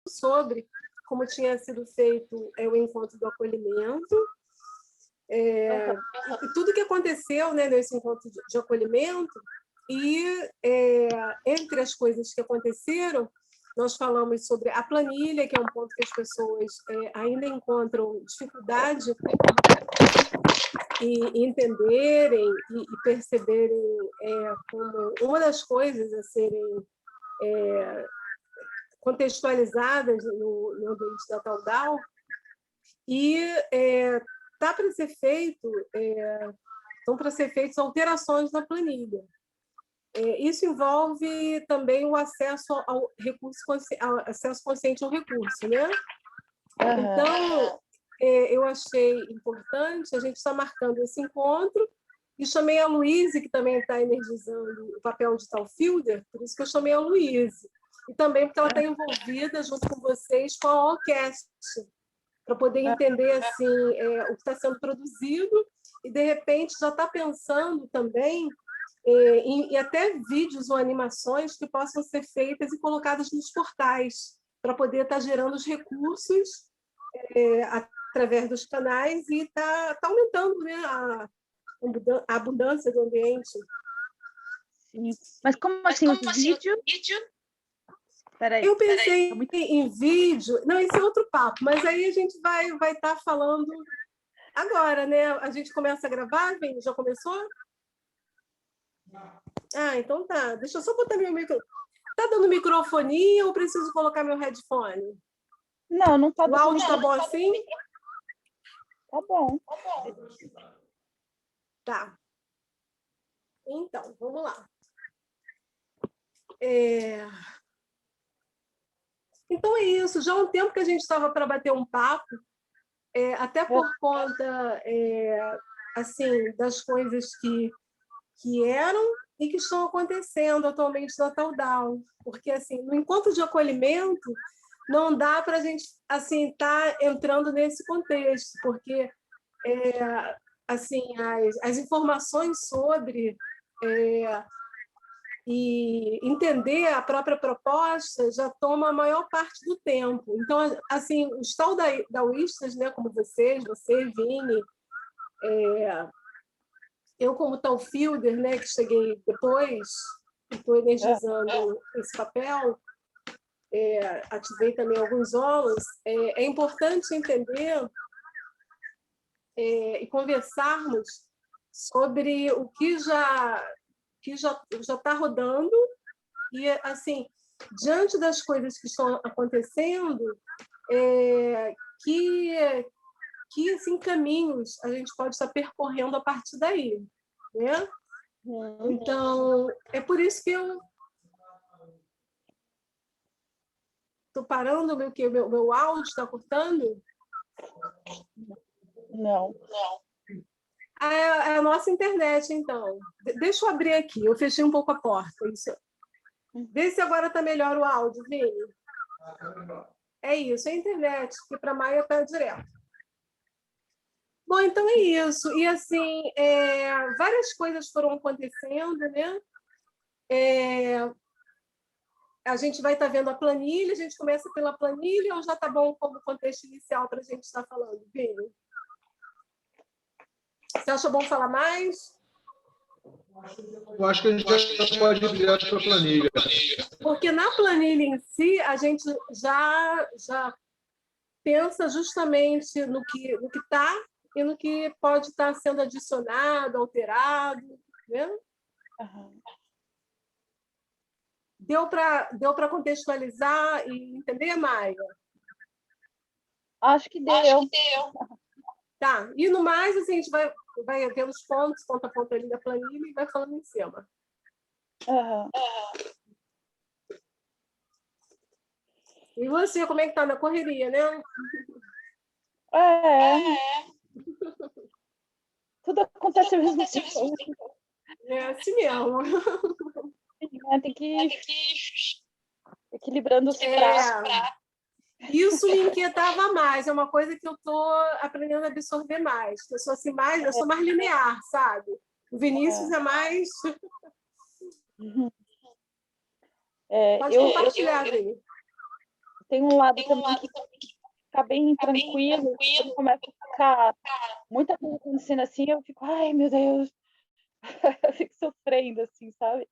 sobre como tinha sido feito o encontro do acolhimento, e tudo que aconteceu, né, nesse encontro de acolhimento, e entre as coisas que aconteceram, nós falamos sobre a planilha, que é um ponto que as pessoas ainda encontram dificuldade em entenderem e perceberem como uma das coisas a serem contextualizadas no ambiente da Taudal, e tá para ser feito, estão para ser feitas alterações na planilha. Isso envolve também o acesso ao recurso, acesso consciente ao recurso, né? Então, eu achei importante, a gente está marcando esse encontro, e chamei a Luíse, que também está energizando o papel de tal fielder, por isso que eu chamei a Luíse. E também porque ela está envolvida, junto com vocês, com a orquestra, para poder entender assim, o que está sendo produzido, e, de repente, já está pensando também em até vídeos ou animações que possam ser feitas e colocadas nos portais, para poder estar gerando os recursos através dos canais, e está aumentando, né, a abundância do ambiente. Sim. Mas como assim, o vídeo? Eu pensei em vídeo... Não, esse é outro papo, mas aí a gente vai estar falando agora, né? A gente começa a gravar, Vini? Já começou? Ah, então tá. Deixa eu só botar meu microfone. Tá dando microfonia ou preciso colocar meu headphone? Não, não tá dando. O áudio tá bom assim? Tá bom. Tá. Então, vamos lá. Então é isso. Já há um tempo que a gente estava para bater um papo, até por conta assim, das coisas que eram e que estão acontecendo atualmente na Taudal. Porque assim, no encontro de acolhimento, não dá para a gente assim estar entrando nesse contexto, porque assim, as informações sobre e entender a própria proposta já toma a maior parte do tempo. Então, assim, os taudauístas, né, como você, Vini, eu como tal fielder, né, que cheguei depois, estou energizando esse papel, ativei também alguns olos, é importante entender e conversarmos sobre o que já está rodando, e assim, diante das coisas que estão acontecendo, que assim, caminhos a gente pode estar percorrendo a partir daí, né? Então, é por isso que eu estou parando, meu áudio está cortando? Não. É a nossa internet, então. Deixa eu abrir aqui, eu fechei um pouco a porta. Isso. Vê se agora está melhor o áudio, Vini. É isso, é a internet, porque para a Maia está direto. Bom, então é isso. E, assim, várias coisas foram acontecendo, né? A gente vai estar vendo a planilha, a gente começa pela planilha, ou já está bom como contexto inicial para a gente estar falando, Vini? Você acha bom falar mais? Eu acho que a gente já pode ir direto para a planilha. Porque na planilha em si, a gente já pensa justamente no que está e no que pode estar sendo adicionado, alterado, né? Deu para contextualizar e entender, Maia? Acho que deu. Tá. E no mais, assim, a gente vai ver os pontos, ponto a ponto ali da planilha, e vai falando em cima. E você, como é que tá na correria, né? Tudo acontece ao mesmo tempo. É assim mesmo. Tem que ir equilibrando os pratos. Isso me inquietava mais, é uma coisa que eu estou aprendendo a absorver mais. Eu sou assim eu sou mais linear, sabe? O Vinícius é mais... Pode compartilhar, Vini. tem um lado também que fica bem tranquilo, quando começa a ficar muita coisa acontecendo assim, eu fico, ai, meu Deus, eu fico sofrendo, assim, sabe?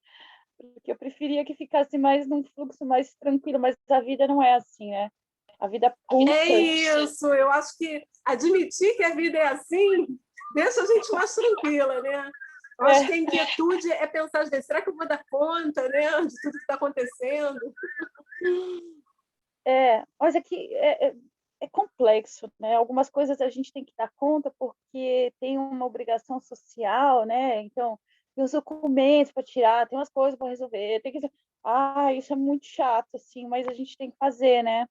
Porque eu preferia que ficasse mais num fluxo mais tranquilo, mas a vida não é assim, né? A vida pulsa. É isso, eu acho que admitir que a vida é assim deixa a gente mais tranquila, né? Eu acho que a inquietude é pensar, às vezes, será que eu vou dar conta, né, de tudo que está acontecendo? Mas é complexo, né? Algumas coisas a gente tem que dar conta porque tem uma obrigação social, né? Então, tem os documentos para tirar, tem umas coisas para resolver, tem que... isso é muito chato, assim, mas a gente tem que fazer, né?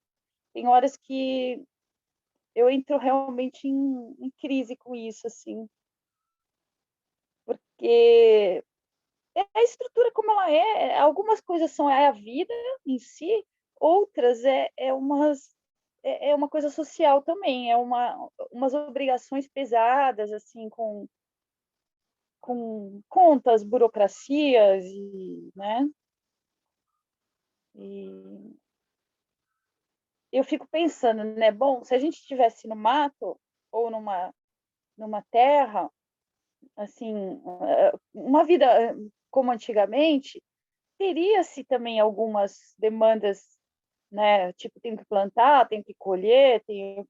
Tem horas que eu entro realmente em crise com isso, assim, porque é a estrutura como ela é. Algumas coisas são a vida em si, outras é uma coisa social também, umas obrigações pesadas, assim, com contas, burocracias, né? E eu fico pensando, né? Bom, se a gente estivesse no mato ou numa terra, assim, uma vida como antigamente, teria-se também algumas demandas, né? Tipo, tenho que plantar, tenho que colher, tem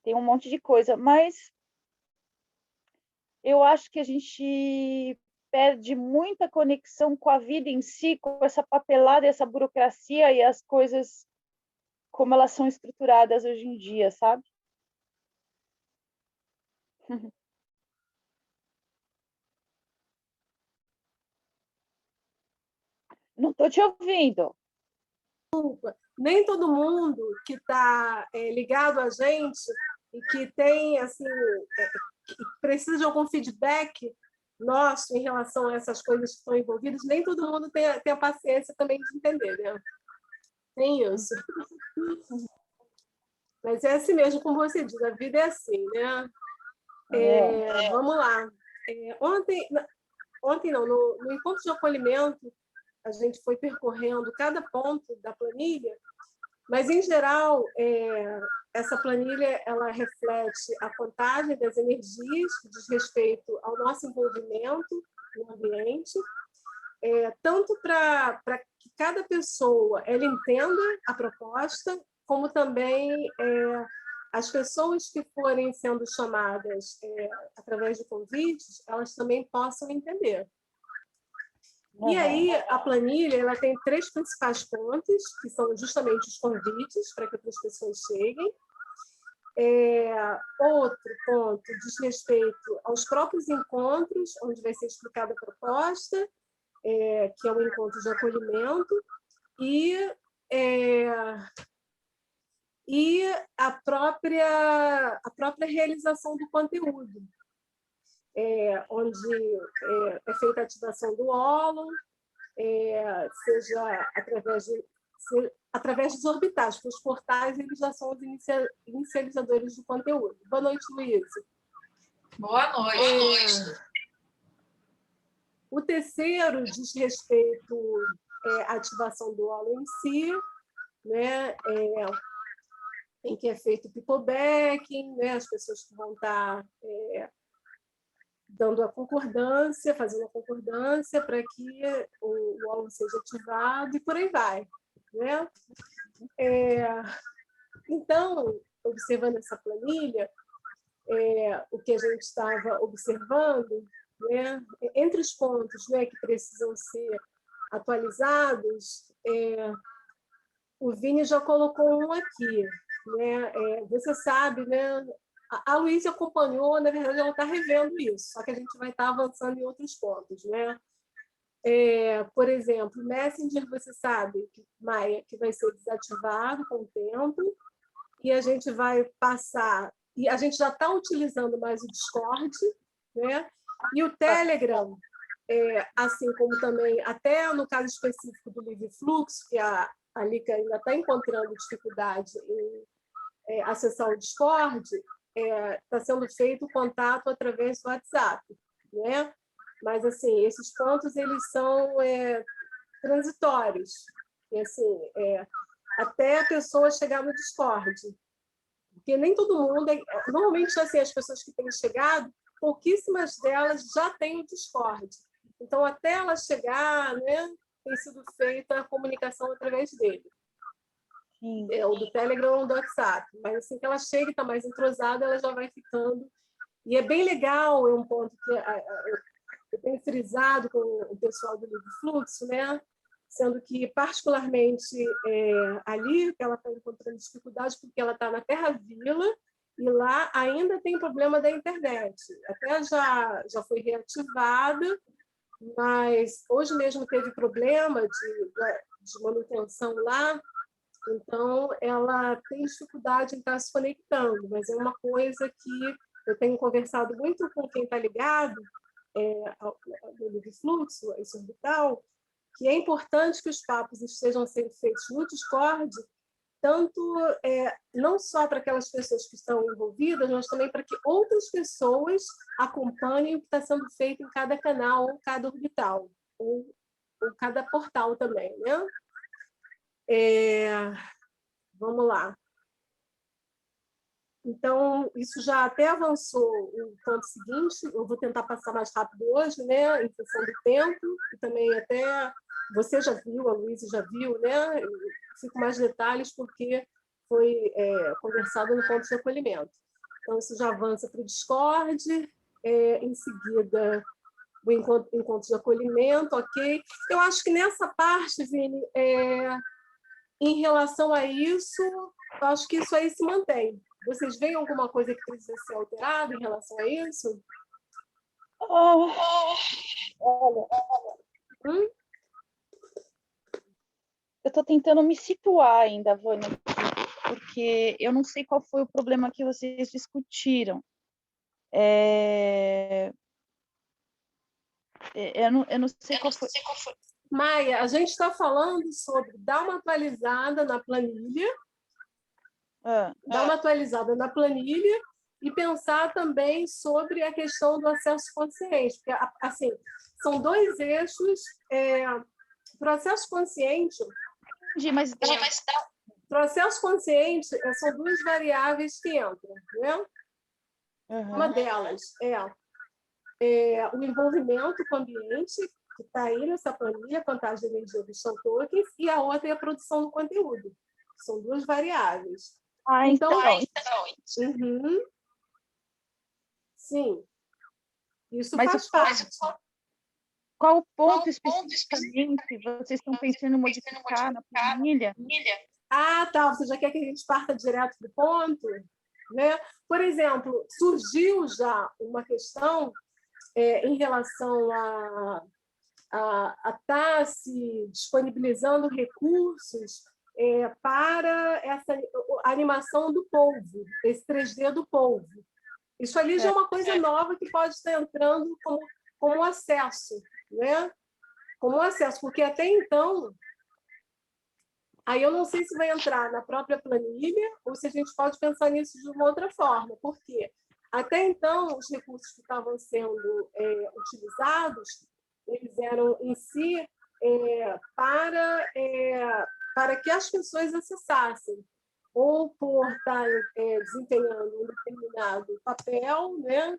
um monte de coisa, mas eu acho que a gente perde muita conexão com a vida em si, com essa papelada, essa burocracia e as coisas como elas são estruturadas hoje em dia, sabe? Não estou te ouvindo. Nem todo mundo que está ligado a gente e que tem assim que precisa de algum feedback nosso em relação a essas coisas que estão envolvidas, nem todo mundo tem a paciência também de entender, né? Tem isso. Mas é assim mesmo, como você diz, a vida é assim, né? Vamos lá. Ontem não, no encontro de acolhimento, a gente foi percorrendo cada ponto da planilha, mas, em geral, essa planilha ela reflete a contagem das energias que diz respeito ao nosso envolvimento no ambiente, tanto para que cada pessoa ela entenda a proposta, como também as pessoas que forem sendo chamadas através de convites, elas também possam entender. E aí, a planilha ela tem 3 principais pontos, que são justamente os convites para que outras pessoas cheguem. Outro ponto diz respeito aos próprios encontros, onde vai ser explicada a proposta, que é o encontro de acolhimento, e a própria realização do conteúdo, onde é feita a ativação do óleo, seja através dos orbitais, porque os portais eles já são os inicializadores do conteúdo. Boa noite, Luísa. Boa noite. O terceiro diz respeito à ativação do holo em si, né? Em que é feito o picobacking, né? As pessoas que vão estar dando a concordância, fazendo a concordância para que o holo seja ativado e por aí vai, né? Então, observando essa planilha, o que a gente estava observando, né, entre os pontos, né, que precisam ser atualizados, o Vini já colocou um aqui, né? Você sabe, né? A Luísa acompanhou, na verdade, ela está revendo isso, só que a gente vai estar avançando em outros pontos, né? Por exemplo, Messenger, você sabe, Maia, que vai ser desativado com o tempo, e a gente vai passar, e a gente já está utilizando mais o Discord, né? E o Telegram, assim como também, até no caso específico do Livre Fluxo, que a Lica ainda está encontrando dificuldade em acessar o Discord, está sendo feito o contato através do WhatsApp, né? Mas, assim, esses pontos eles são transitórios. E, assim, até a pessoa chegar no Discord. Porque nem todo mundo... Normalmente, assim, as pessoas que têm chegado, pouquíssimas delas já têm o Discord. Então, até ela chegar, né, tem sido feita a comunicação através dele. Sim. O do Telegram ou do WhatsApp. Mas assim que ela chega e está mais entrosada, ela já vai ficando. E é bem legal, é um ponto que eu tenho frisado com o pessoal do Livre Fluxo, né? Sendo que, particularmente, ali, ela está encontrando dificuldade porque ela está na Terra Vila e lá ainda tem problema da internet. Até já foi reativada, mas hoje mesmo teve problema de manutenção lá, então ela tem dificuldade em estar se conectando, mas é uma coisa que eu tenho conversado muito com quem está ligado no Livre Fluxo, esse orbital, que é importante que os papos estejam sendo feitos no Discord, tanto não só para aquelas pessoas que estão envolvidas, mas também para que outras pessoas acompanhem o que está sendo feito em cada canal, ou cada orbital, ou cada portal também, né? Vamos lá. Então, isso já até avançou o ponto seguinte, eu vou tentar passar mais rápido hoje, né, em função do tempo, e também até você já viu, a Luísa já viu, né, eu fico mais detalhes porque foi conversado no ponto de acolhimento. Então, isso já avança para o Discord, em seguida o encontro de acolhimento, ok? Eu acho que nessa parte, Vini, em relação a isso, eu acho que isso aí se mantém. Vocês veem alguma coisa que precisa ser alterada em relação a isso? Olha, eu estou tentando me situar ainda, Vânia, porque eu não sei qual foi o problema que vocês discutiram. Eu não sei qual foi. Maia, a gente está falando sobre dar uma atualizada na planilha, dar uma atualizada na planilha e pensar também sobre a questão do acesso consciente, porque assim, são dois eixos, processo consciente. Mas processo consciente são duas variáveis que entram, né? Uma delas é o envolvimento com o ambiente, que está aí nessa planilha, contagem de energia dos tokens, e a outra é a produção do conteúdo. São duas variáveis. Então. Uhum. Sim. Isso faz parte. Qual o ponto especificamente vocês estão pensando em modificar na planilha? Ah, tá. Você já quer que a gente parta direto do ponto? Né? Por exemplo, surgiu já uma questão em relação a estar se disponibilizando recursos para essa animação do polvo, esse 3D do polvo. Isso ali já é uma coisa nova que pode estar entrando como acesso, né? Como acesso, porque até então, aí eu não sei se vai entrar na própria planilha ou se a gente pode pensar nisso de uma outra forma, porque até então os recursos que estavam sendo utilizados, eles eram em si para que as pessoas acessassem, ou por estar desempenhando um determinado papel, né?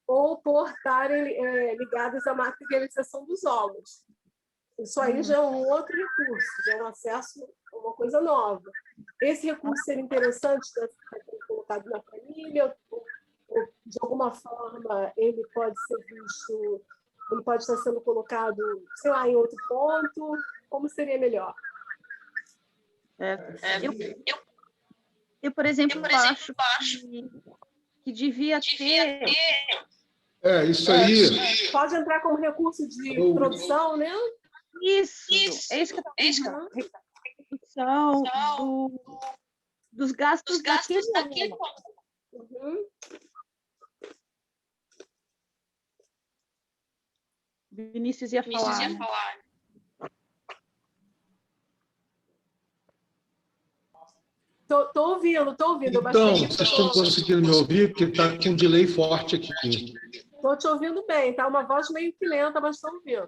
Ou por estarem ligadas à materialização dos ovos. Isso aí já é um outro recurso, já é um acesso a uma coisa nova. Esse recurso seria interessante ser colocado na planilha, ou, de alguma forma ele pode ser visto, ele pode estar sendo colocado, sei lá, em outro ponto. Como seria melhor? Eu, por exemplo, acho que devia ter... Isso aí. Pode entrar como recurso de produção, né? Isso. É isso que eu estou pensando. Redução dos gastos daquele Uhum. Vinícius ia falar. Tô ouvindo. Então, vocês estão conseguindo me ouvir? Porque está com um delay forte aqui. Estou te ouvindo bem, tá? Uma voz meio que lenta, mas estou ouvindo.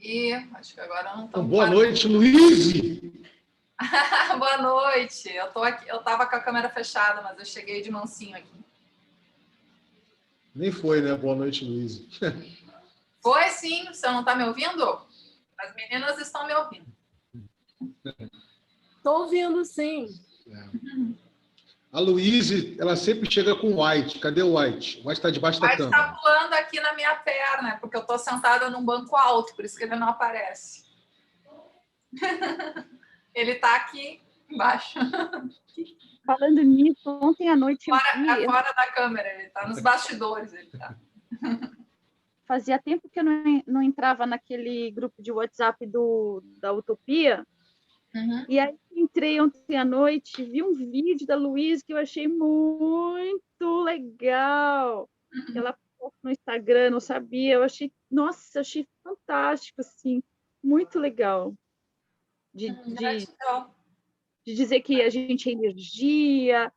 Ih, acho que agora não Então, estamos. boa noite, Luiz. Boa noite. Eu tô aqui, eu estava com a câmera fechada, mas eu cheguei de mansinho aqui. Nem foi, né? Boa noite, Luiz. Foi sim, você não está me ouvindo? As meninas estão me ouvindo. Estou ouvindo, sim. A Luíse, ela sempre chega com o White. Cadê o White? O White está debaixo da Mas câmera. está pulando aqui na minha perna, porque eu estou sentada num banco alto, por isso que ele não aparece. Ele está aqui embaixo. Falando nisso, ontem à noite Fora da câmera, ele está nos bastidores. Ele tá. Fazia tempo que eu não entrava naquele grupo de WhatsApp da Utopia. Uhum. E aí entrei ontem à noite, vi um vídeo da Luísa que eu achei muito legal. Ela postou no Instagram, não sabia. Eu achei, nossa, achei fantástico, assim, muito legal. De dizer que a gente é energia.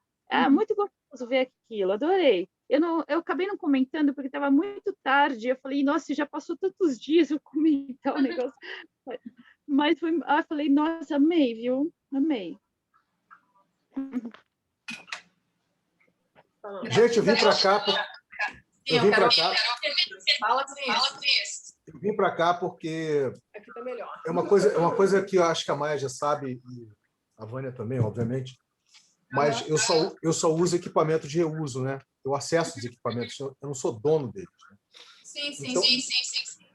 Muito gostoso ver aquilo, adorei. Eu acabei não comentando porque estava muito tarde. Eu falei, nossa, já passou tantos dias eu comentar o negócio. Mas foi, falei, nossa, amei, viu? Amei. Gente, eu vim para cá. Eu vim para cá. Fala com isso. Eu vim para cá porque Aqui está melhor. é uma coisa que eu acho que a Maia já sabe, e a Vânia também, obviamente. Mas eu só uso equipamento de reuso, né? Eu acesso os equipamentos, eu não sou dono deles. Né? Sim. Então,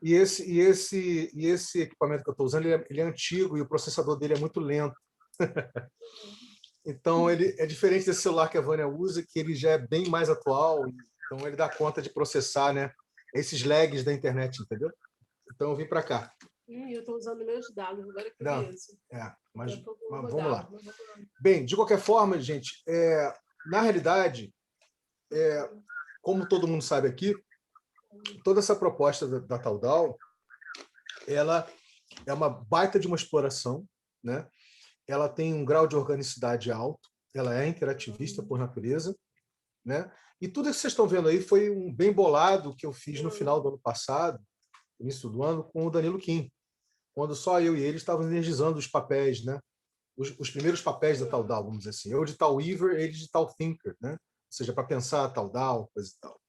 e esse equipamento que eu estou usando, ele é antigo e o processador dele é muito lento. Então, ele é diferente desse celular que a Vânia usa, que ele já é bem mais atual, então ele dá conta de processar, né, esses lags da internet, entendeu? Então, eu vim para cá. Eu estou usando meus dados, agora que Não, eu vi isso. mas vamos lá. Bem, de qualquer forma, gente, na realidade, como todo mundo sabe aqui, toda essa proposta da Taudal, ela é uma baita de uma exploração, né? Ela tem um grau de organicidade alto, ela é interativista por natureza, né? E tudo que vocês estão vendo aí foi um bem bolado que eu fiz no final do ano passado, início do ano, com o Danilo Kim, quando só eu e ele estávamos energizando os papéis, né? Os primeiros papéis da Taudal, vamos dizer assim. Eu de Tal Weaver, ele de Tal Thinker, né? Ou seja, para pensar Taudal, coisa e tal.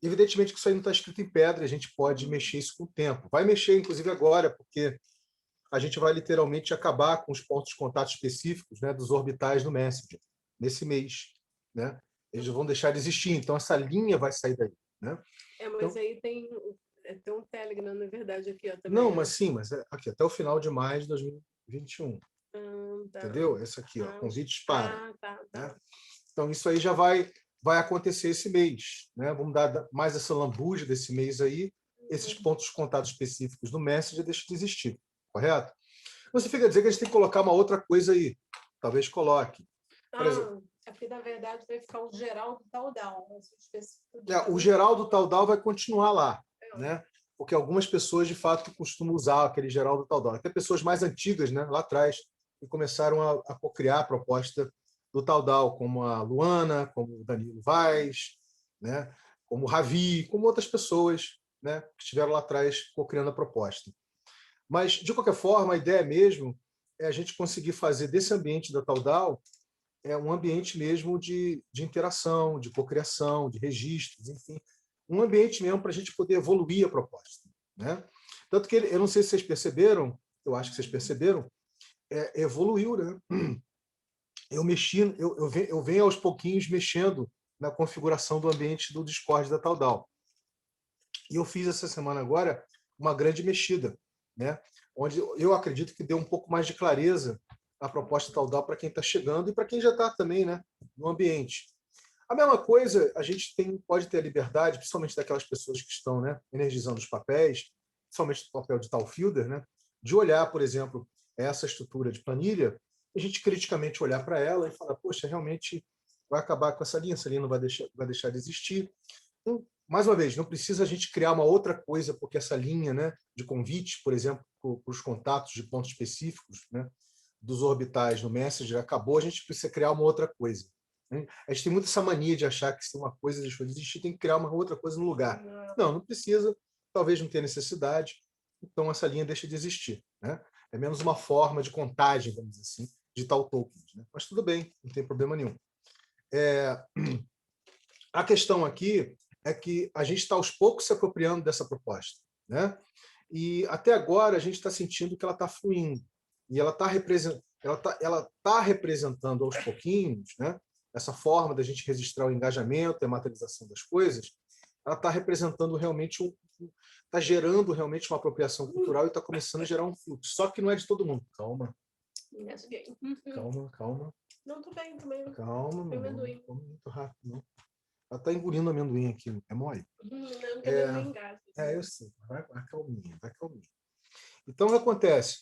Evidentemente que isso aí não está escrito em pedra, a gente pode mexer isso com o tempo. Vai mexer, inclusive, agora, porque a gente vai literalmente acabar com os pontos de contato específicos, né, dos orbitais do Messenger, nesse mês. Né? Eles vão deixar de existir, então essa linha vai sair daí. Né? Mas então, aí tem um Telegram, na verdade, aqui. Ó, também, não, mas sim, mas aqui, até o final de maio de 2021. Tá. Entendeu? Essa aqui, ó, convites para. Tá. Né? Então, isso aí já vai acontecer esse mês. Né? Vamos dar mais essa lambuja desse mês aí, esses pontos de contato específicos do Messenger deixam de existir. Correto? Você fica a dizer que a gente tem que colocar uma outra coisa aí. Talvez coloque. Por exemplo, aqui, na verdade, vai ficar o geral do Taudal. O geral do Taudal vai continuar lá. Né? Porque algumas pessoas, de fato, costumam usar aquele geral do Taudal. Até pessoas mais antigas, né, lá atrás, que começaram a cocriar a proposta do Taudal, como a Luana, como o Danilo Vaz, né, como o Ravi, como outras pessoas, né, que estiveram lá atrás cocriando a proposta. Mas, de qualquer forma, a ideia mesmo é a gente conseguir fazer desse ambiente da Taudal um ambiente mesmo de interação, de cocriação, de registros, enfim, um ambiente mesmo para a gente poder evoluir a proposta. Né? Tanto que eu não sei se vocês perceberam, eu acho que vocês perceberam, evoluiu. Né? Eu venho aos pouquinhos mexendo na configuração do ambiente do Discord da Taudal. E eu fiz essa semana agora uma grande mexida, né? Onde eu acredito que deu um pouco mais de clareza a proposta Taudal para quem está chegando e para quem já está também, né, no ambiente. A mesma coisa, a gente pode ter a liberdade, principalmente daquelas pessoas que estão, né, energizando os papéis, principalmente o papel de tal fielder, né, de olhar, por exemplo, essa estrutura de planilha, a gente criticamente olhar para ela e falar, poxa, realmente vai acabar com essa linha não vai deixar de existir. Então, mais uma vez, não precisa a gente criar uma outra coisa, porque essa linha, né, de convite, por exemplo, para os contatos de pontos específicos, né, dos orbitais no Messenger acabou, a gente precisa criar uma outra coisa. A gente tem muito essa mania de achar que se uma coisa deixou de existir, tem que criar uma outra coisa no lugar. Não precisa, talvez não tenha necessidade. então essa linha deixa de existir, né? É menos uma forma de contagem, vamos dizer assim, de tal token, né? Mas tudo bem, não tem problema nenhum. A questão aqui é que a gente está aos poucos se apropriando dessa proposta, né? E até agora a gente está sentindo que ela está fluindo e ela está representando aos pouquinhos, né? Essa forma da gente registrar o engajamento e a materialização das coisas, ela está representando realmente está gerando realmente uma apropriação cultural e está começando a gerar um fluxo. Só que não é de todo mundo. Calma. Calma. Não, tô bem também. Calma, meu não amendoim. come muito rápido, não. Ela está engolindo amendoim aqui, é mole. Não, porque amendoim gás. Eu sei. Vai calminha, vai calminha. Então, o que acontece?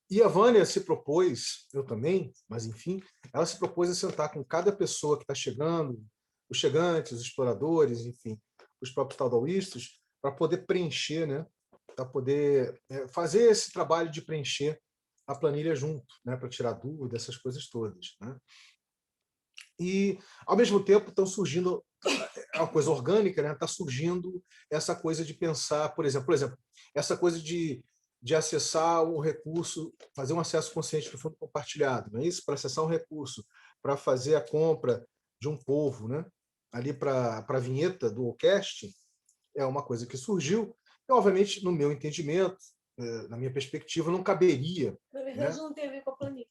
E a Vânia se propôs, eu também, mas enfim, ela se propôs a sentar com cada pessoa que está chegando, os chegantes, os exploradores, enfim, os próprios taoístas, para poder preencher, né? Para poder fazer esse trabalho de preencher a planilha junto, né? Para tirar dúvida, essas coisas todas, né? E, ao mesmo tempo, estão surgindo é uma coisa orgânica, né? Está surgindo essa coisa de pensar, por exemplo, essa coisa de acessar um recurso, fazer um acesso consciente do fundo compartilhado, não é isso? Para acessar um recurso, para fazer a compra de um povo, né? Ali para a vinheta do Ocast, é uma coisa que surgiu, e, obviamente, no meu entendimento, na minha perspectiva, não caberia. Na verdade, né? não tem a ver com a planilha.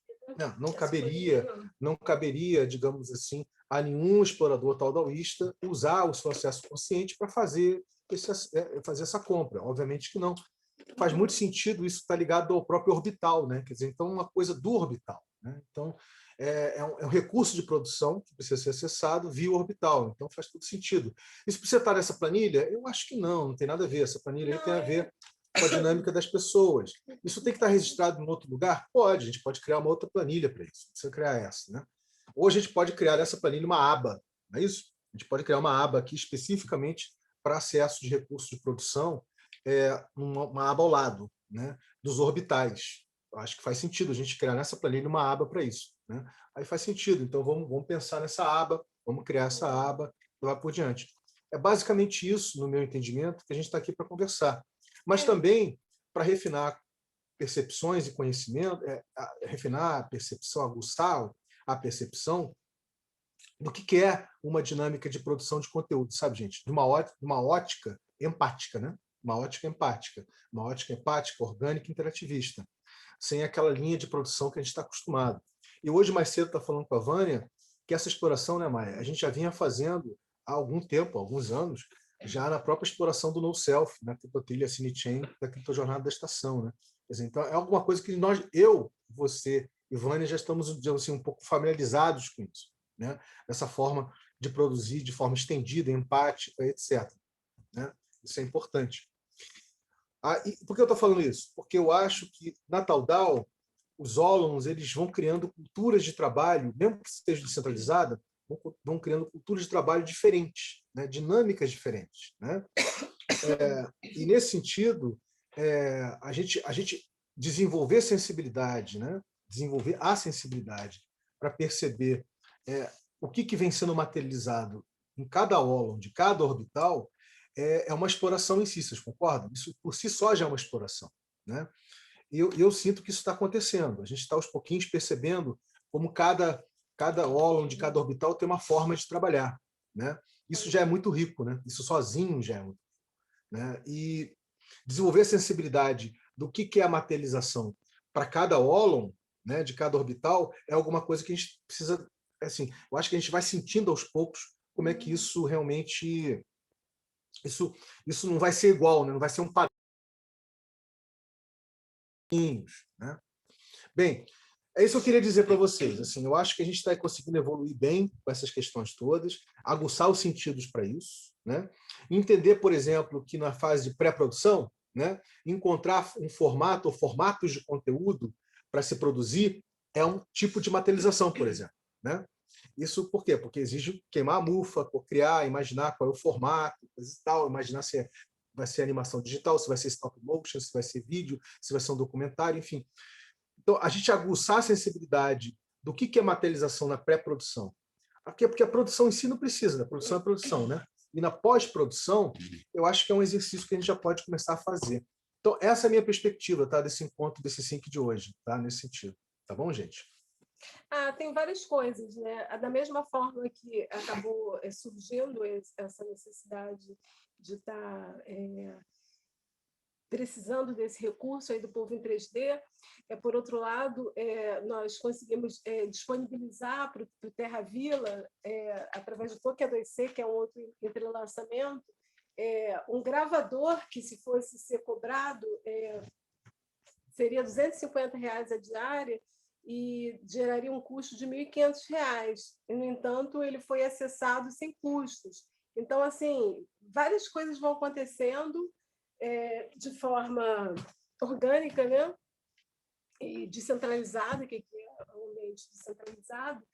Não caberia, digamos assim, a nenhum explorador taoísta usar o seu acesso consciente para fazer essa compra. Obviamente que não. Faz muito sentido, isso está ligado ao próprio orbital, né? Quer dizer, então, uma coisa do orbital. Né? Então, é um recurso de produção que precisa ser acessado via orbital. Então, faz todo sentido. Isso precisa estar nessa planilha? Eu acho que não tem nada a ver. Essa planilha aí tem a ver com a dinâmica das pessoas. Isso tem que estar registrado em outro lugar? Pode, a gente pode criar uma outra planilha para isso, não precisa criar essa. Né? Ou a gente pode criar nessa planilha uma aba, não é isso? A gente pode criar uma aba aqui especificamente para acesso de recursos de produção, uma aba ao lado, né, dos orbitais. Eu acho que faz sentido a gente criar nessa planilha uma aba para isso. Né? Aí faz sentido, então vamos pensar nessa aba, vamos criar essa aba e lá por diante. É basicamente isso, no meu entendimento, que a gente está aqui para conversar. Mas também para refinar percepções e conhecimento, refinar a percepção, aguçar a percepção do que é uma dinâmica de produção de conteúdo, sabe, gente? De uma ótica empática, né? Uma ótica empática, orgânica, interativista, sem aquela linha de produção que a gente está acostumado. E hoje, mais cedo, está falando com a Vânia que essa exploração, né, Maia, a gente já vinha fazendo há algum tempo, há alguns anos, já na própria exploração do no-self, na criptotrilha Sini-Chain, da criptojornada da estação. Né? Quer dizer, então, é alguma coisa que eu, você e Vânia já estamos, digamos assim, um pouco familiarizados com isso. Né? Dessa forma de produzir de forma estendida, empática, etc. Né? Isso é importante. E por que eu estou falando isso? Porque eu acho que, na Taodao, os Olons eles vão criando culturas de trabalho, mesmo que esteja descentralizada, vão criando culturas de trabalho diferentes, né? Dinâmicas diferentes. Né? E, nesse sentido, a gente desenvolver sensibilidade, né? Desenvolver a sensibilidade para perceber o que vem sendo materializado em cada Olon, de cada orbital, é uma exploração em si, vocês concordam? Isso por si só já é uma exploração. Né? E eu sinto que isso está acontecendo. A gente está aos pouquinhos percebendo como cada Olon de cada orbital tem uma forma de trabalhar. Né? Isso já é muito rico, né? Isso sozinho já é muito rico. Né? E desenvolver a sensibilidade do que é a materialização para cada Olon, né, de cada orbital, é alguma coisa que a gente precisa... Assim, eu acho que a gente vai sentindo aos poucos como é que isso realmente... Isso não vai ser igual, né? Não vai ser um padrão. Né? Bem, é isso que eu queria dizer para vocês. Assim, eu acho que a gente está conseguindo evoluir bem com essas questões todas, aguçar os sentidos para isso. Né? Entender, por exemplo, que na fase de pré-produção, né, encontrar um formato ou formatos de conteúdo para se produzir é um tipo de materialização, por exemplo. Né? Isso por quê? Porque exige queimar a mufa, criar, imaginar qual é o formato, coisa e tal, imaginar se vai ser animação digital, se vai ser stop motion, se vai ser vídeo, se vai ser um documentário, enfim. Então, a gente aguçar a sensibilidade do que é materialização na pré-produção. Porque a produção em si não precisa, a produção é produção, né? e na pós-produção, eu acho que é um exercício que a gente já pode começar a fazer. Então, essa é a minha perspectiva, tá, desse encontro, desse sync de hoje, tá, nesse sentido. Tá bom, gente? Tem várias coisas, né? Da mesma forma que acabou surgindo essa necessidade de estar precisando desse recurso aí do Povo em 3D, por outro lado, nós conseguimos disponibilizar para o Terra Vila, através do Toque A2C, que é um outro entrelaçamento, um gravador que, se fosse ser cobrado, seria R$250 a diária, e geraria um custo de R$1.500. E, no entanto, ele foi acessado sem custos. Então, assim, várias coisas vão acontecendo de forma orgânica, né? E descentralizada, que aqui é um ambiente descentralizado,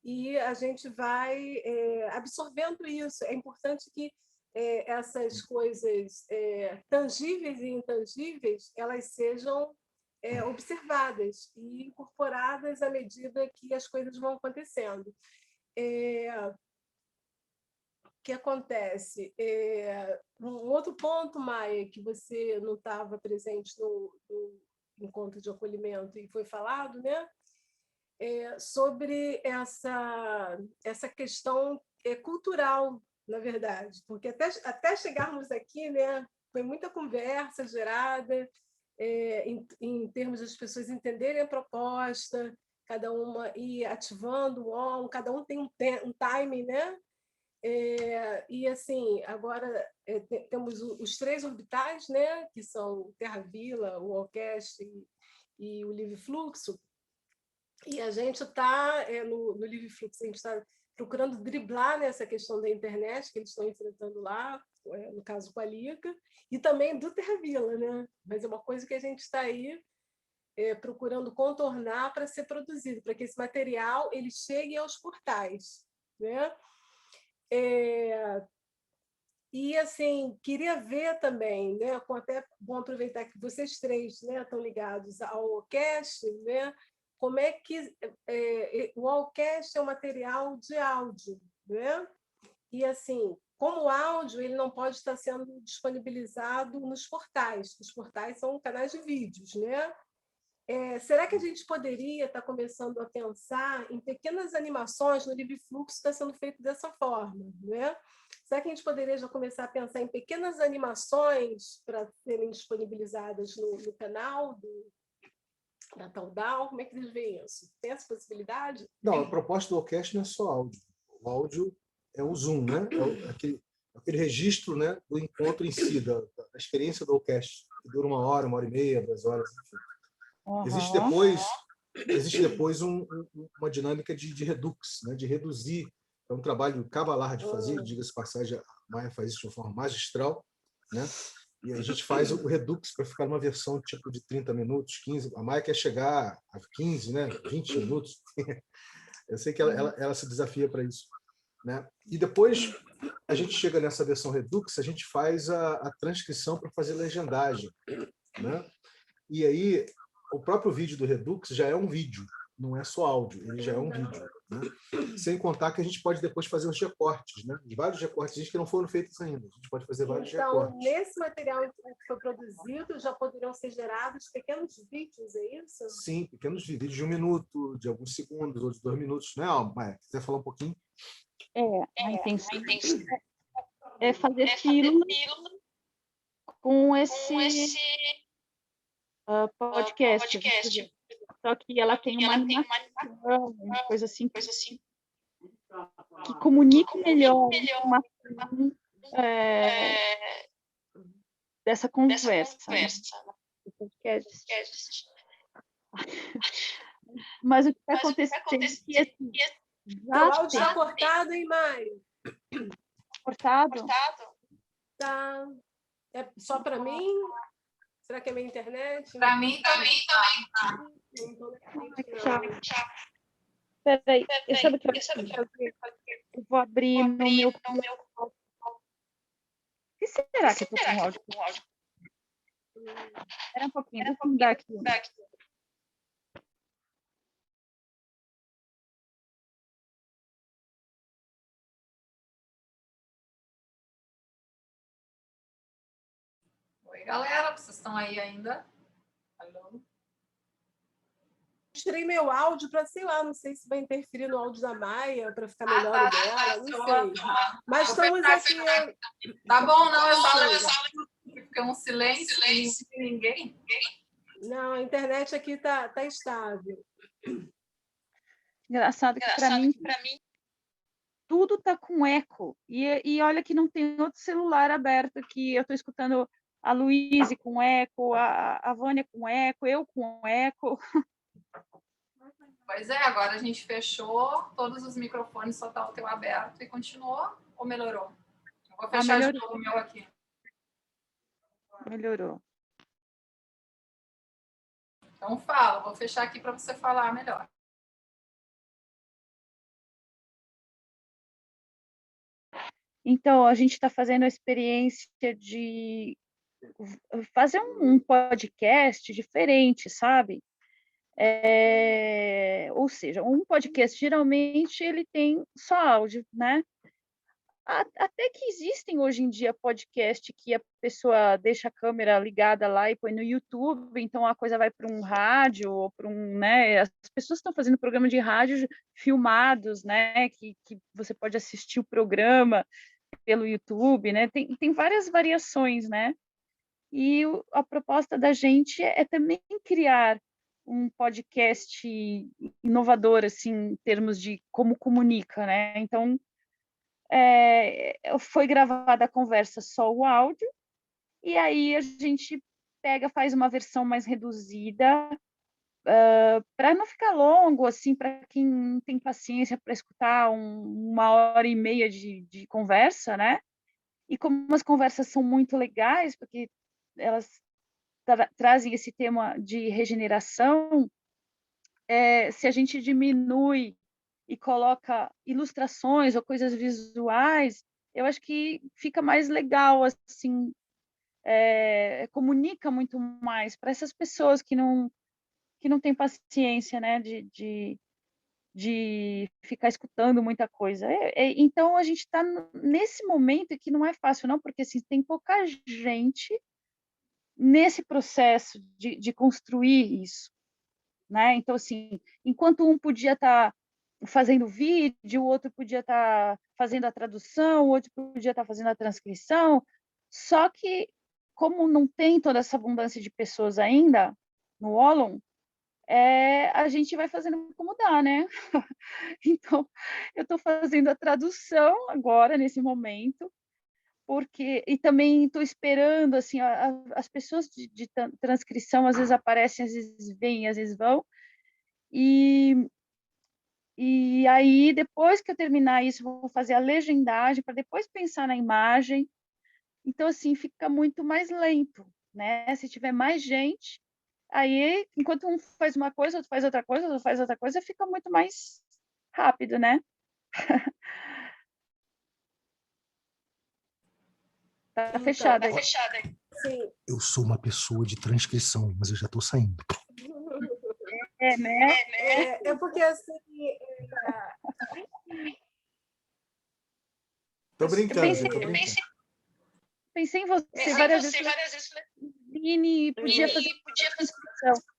e a gente vai absorvendo isso. É importante que essas coisas tangíveis e intangíveis elas sejam observadas e incorporadas à medida que as coisas vão acontecendo. O que acontece? Um outro ponto, Maia, que você não estava presente no encontro de acolhimento e foi falado, né? Sobre essa questão cultural, na verdade, porque até chegarmos aqui, né, foi muita conversa gerada, em termos das pessoas entenderem a proposta, cada uma ir ativando cada um tem um timing, né? E assim, agora temos os 3 orbitais, né, que são o Terra Vila, o Orquestra e o Livre Fluxo, e a gente está no Livre Fluxo, a gente está procurando driblar nessa questão da internet que eles estão enfrentando lá, no caso com a Liga, e também do Terra Vila, né? Mas é uma coisa que a gente está aí procurando contornar para ser produzido, para que esse material ele chegue aos portais, né? E assim, queria ver também, né, até bom aproveitar que vocês 3, né, estão ligados ao Allcast, né, como é que o Allcast é um material de áudio, né? E assim, como o áudio ele não pode estar sendo disponibilizado nos portais. Os portais são canais de vídeos, né? Será que a gente poderia estar começando a pensar em pequenas animações? No Livre Fluxo está sendo feito dessa forma, né? Será que a gente poderia já começar a pensar em pequenas animações para serem disponibilizadas no canal da Taudal? Como é que eles veem isso? Tem essa possibilidade? Não, a proposta do orquestra não é só áudio. O áudio é o Zoom, né? Aquele registro, né, do encontro em si, da experiência do orquestra, que dura 1 hora, 1h30, 2 horas, enfim. Existe depois uma dinâmica de redux, né? De reduzir. É um trabalho cavalar de fazer, diga-se passagem, a Maia faz isso de uma forma magistral, né? E a gente faz o redux para ficar numa versão tipo de 30 minutos, 15. A Maia quer chegar a 15, né? 20 minutos. Eu sei que ela se desafia para isso, né? E depois a gente chega nessa versão redux, a gente faz a transcrição para fazer legendagem, né? E aí o próprio vídeo do Redux já é um vídeo, não é só áudio, ele já é um vídeo, né? Sem contar que a gente pode depois fazer os recortes, né? Vários recortes que não foram feitos ainda. A gente pode fazer vários recortes. Então, nesse material que foi produzido, já poderiam ser gerados pequenos vídeos, é isso? Sim, pequenos vídeos de 1 minuto, de alguns segundos, ou de 2 minutos, né, Maia? Quiser falar um pouquinho? A intenção é fazer pílula com esse podcast. Só que ela tem uma animação, uma coisa assim, que comunique melhor a informação dessa conversa. Podcast. Mas o que vai acontecer é que assim, o áudio está cortado, hein, Maio? Cortado? Tá. É só para mim? Será que é minha internet? Para mim também. Tchau. Peraí, sabe o que eu vou fazer? Eu vou abrir no meu... O que será que eu estou com áudio? Espera um pouquinho, deixa eu mudar aqui. Oi, galera, vocês estão aí ainda? Alô? Tirei meu áudio para, sei lá, não sei se vai interferir no áudio da Maia, para ficar melhor o dela, não sei. Mas estamos aqui. Tá bom, não, eu só porque um silêncio e ninguém. Não, a internet aqui tá estável. Engraçado que para mim tudo tá com eco. E olha que não tem outro celular aberto aqui. Eu estou escutando a Luíse com eco, a Vânia com eco, eu com eco. Pois é, agora a gente fechou todos os microfones, só tá o teu aberto e continuou ou melhorou? Eu vou fechar de novo o meu aqui. Melhorou. Então fala, vou fechar aqui para você falar melhor. Então, a gente está fazendo a experiência de fazer um podcast diferente, sabe? Ou seja, um podcast geralmente ele tem só áudio, né? Até que existem hoje em dia podcast que a pessoa deixa a câmera ligada lá e põe no YouTube, então a coisa vai para um rádio ou para um, né? As pessoas estão fazendo programa de rádio filmados, né? Que você pode assistir o programa pelo YouTube, né? Tem várias variações, né? E a proposta da gente é também criar um podcast inovador, assim, em termos de como comunica, né? Então, foi gravada a conversa só o áudio, e aí a gente faz uma versão mais reduzida, para não ficar longo, assim, para quem tem paciência para escutar 1h30 de conversa, né? E como as conversas são muito legais, porque elas trazem esse tema de regeneração, se a gente diminui e coloca ilustrações ou coisas visuais, eu acho que fica mais legal, assim, comunica muito mais para essas pessoas que não têm paciência, né, de ficar escutando muita coisa. Então, a gente está nesse momento que não é fácil, não, porque assim, tem pouca gente nesse processo de construir isso, né? Então, assim, enquanto um podia estar fazendo vídeo, o outro podia estar fazendo a tradução, o outro podia estar fazendo a transcrição, só que, como não tem toda essa abundância de pessoas ainda no Wallon, a gente vai fazendo como dá, né? Então, eu estou fazendo a tradução agora, nesse momento, e também estou esperando, assim, as pessoas de transcrição às vezes aparecem, às vezes vêm, às vezes vão, e aí, depois que eu terminar isso, vou fazer a legendagem para depois pensar na imagem. Então, assim, fica muito mais lento, né? Se tiver mais gente, aí, enquanto um faz uma coisa, outro faz outra coisa, outro faz outra coisa, fica muito mais rápido, né? Tá fechada. Tá fechada. Sim. Eu sou uma pessoa de transcrição, mas eu já estou saindo. Né? É porque, assim... Tô brincando, gente, tô brincando. Pensei em você várias vezes. Vini, podia fazer transcrição.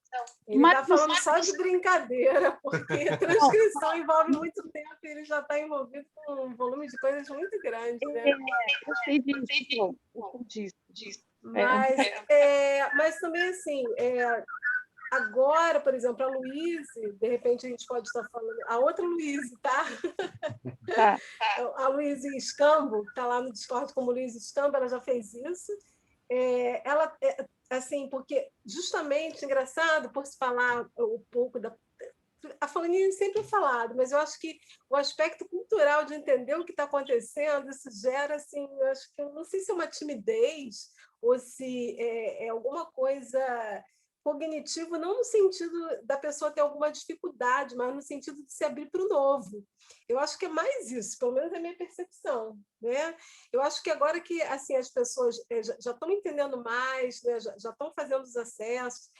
Ele está falando só de brincadeira, porque transcrição envolve muito tempo e ele já está envolvido com um volume de coisas muito grande, né? Eu sei disso. Mas também, assim, agora, por exemplo, a Luíse, de repente a gente pode estar falando... A outra Luíse, tá? A Luíse Escambo, que está lá no Discord como Luíse Escambo, ela já fez isso. Ela... assim, porque justamente, engraçado, por se falar um pouco da... A Flaninha sempre é falado, mas eu acho que o aspecto cultural de entender o que está acontecendo, isso gera, assim, eu acho que, eu não sei se é uma timidez ou se é alguma coisa cognitivo, não no sentido da pessoa ter alguma dificuldade, mas no sentido de se abrir para o novo. Eu acho que é mais isso, pelo menos é a minha percepção, né? Eu acho que agora que, assim, as pessoas já estão entendendo mais, né? Já estão fazendo os acessos,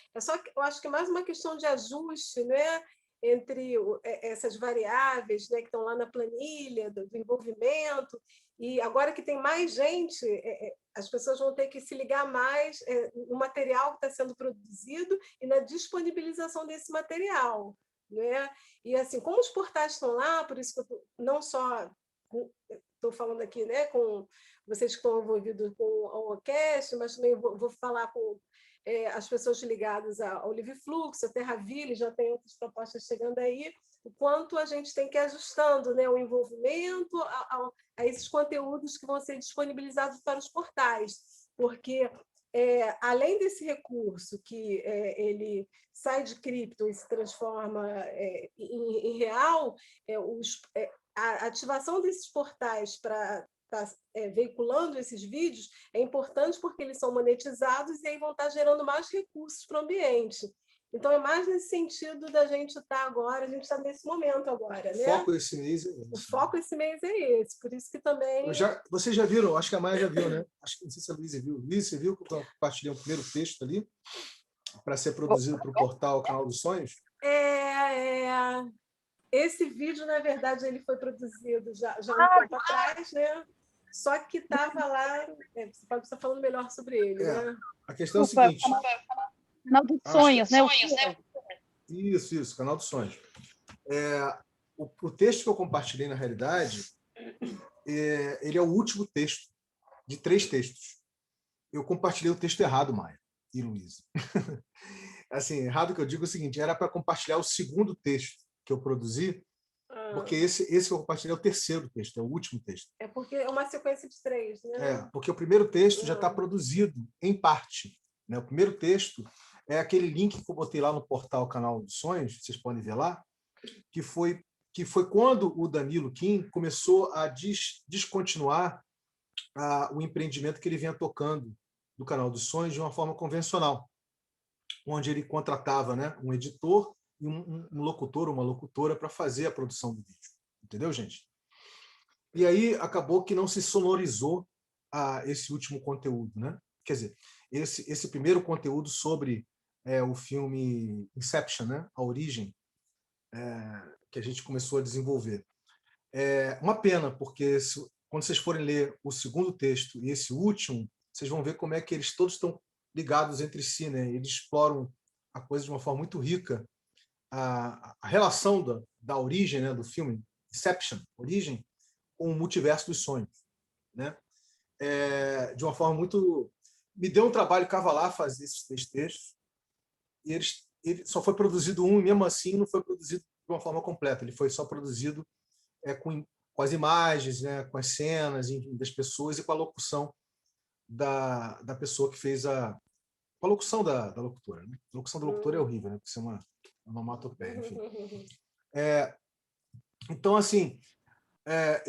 eu acho que é mais uma questão de ajuste, né? Entre essas variáveis, né, que estão lá na planilha do envolvimento, e agora que tem mais gente as pessoas vão ter que se ligar mais no material que está sendo produzido e na disponibilização desse material, né? E assim, como os portais estão lá, por isso que eu não só estou falando aqui, né, com vocês que estão envolvidos com o OCast, mas também vou falar com as pessoas ligadas ao Livre Fluxo, a Terraville, já tem outras propostas chegando aí, o quanto a gente tem que ir ajustando, né, o envolvimento a esses conteúdos que vão ser disponibilizados para os portais, porque além desse recurso que ele sai de cripto e se transforma em real, a ativação desses portais para estar veiculando esses vídeos é importante porque eles são monetizados e aí vão estar gerando mais recursos para o ambiente. Então, é mais nesse sentido da gente estar agora, a gente está nesse momento agora. Né? O foco esse mês é esse. O foco esse mês é esse, por isso que também... Vocês já viram, acho que a Maia já viu, né? Acho que não sei se a Luísa viu. Luísa, você viu que eu compartilhei o primeiro texto ali para ser produzido para o portal Canal dos Sonhos? Esse vídeo, na verdade, ele foi produzido já um tempo atrás, né? Só que estava lá... Você pode estar falando melhor sobre ele, né? A questão é a seguinte... Canal dos Sonhos, né? Isso, Canal dos Sonhos. O texto que eu compartilhei, na realidade, ele é o último texto de 3 textos. Eu compartilhei o texto errado, Maia e Luísa. Assim, errado que eu digo é o seguinte, era para compartilhar o segundo texto que eu produzi, porque esse que eu compartilhei é o terceiro texto, é o último texto. É porque é uma sequência de 3, né? Porque o primeiro texto já está produzido, em parte. Né? O primeiro texto é aquele link que eu botei lá no portal Canal dos Sonhos, vocês podem ver lá, que foi quando o Danilo Kim começou a descontinuar o empreendimento que ele vinha tocando do Canal dos Sonhos de uma forma convencional, onde ele contratava, né, um editor e um locutor, uma locutora para fazer a produção do vídeo. Entendeu, gente? E aí acabou que não se sonorizou esse último conteúdo, né? Quer dizer, esse primeiro conteúdo sobre o filme Inception, né? A Origem, que a gente começou a desenvolver. Uma pena, porque quando vocês forem ler o segundo texto e esse último, vocês vão ver como é que eles todos estão ligados entre si, né? Eles exploram a coisa de uma forma muito rica. A relação da origem, né, do filme Inception, Origem, com o multiverso dos sonhos, né? De uma forma muito... Me deu um trabalho cavalar fazer esses 3 textos, e ele só foi produzido um, e mesmo assim não foi produzido de uma forma completa, ele foi só produzido com as imagens, né, com as cenas das pessoas e com a locução da pessoa que fez com a locução da locutora. Né? A locução da locutora é horrível, né? Porque isso é uma onomatopeia, enfim. Então, assim,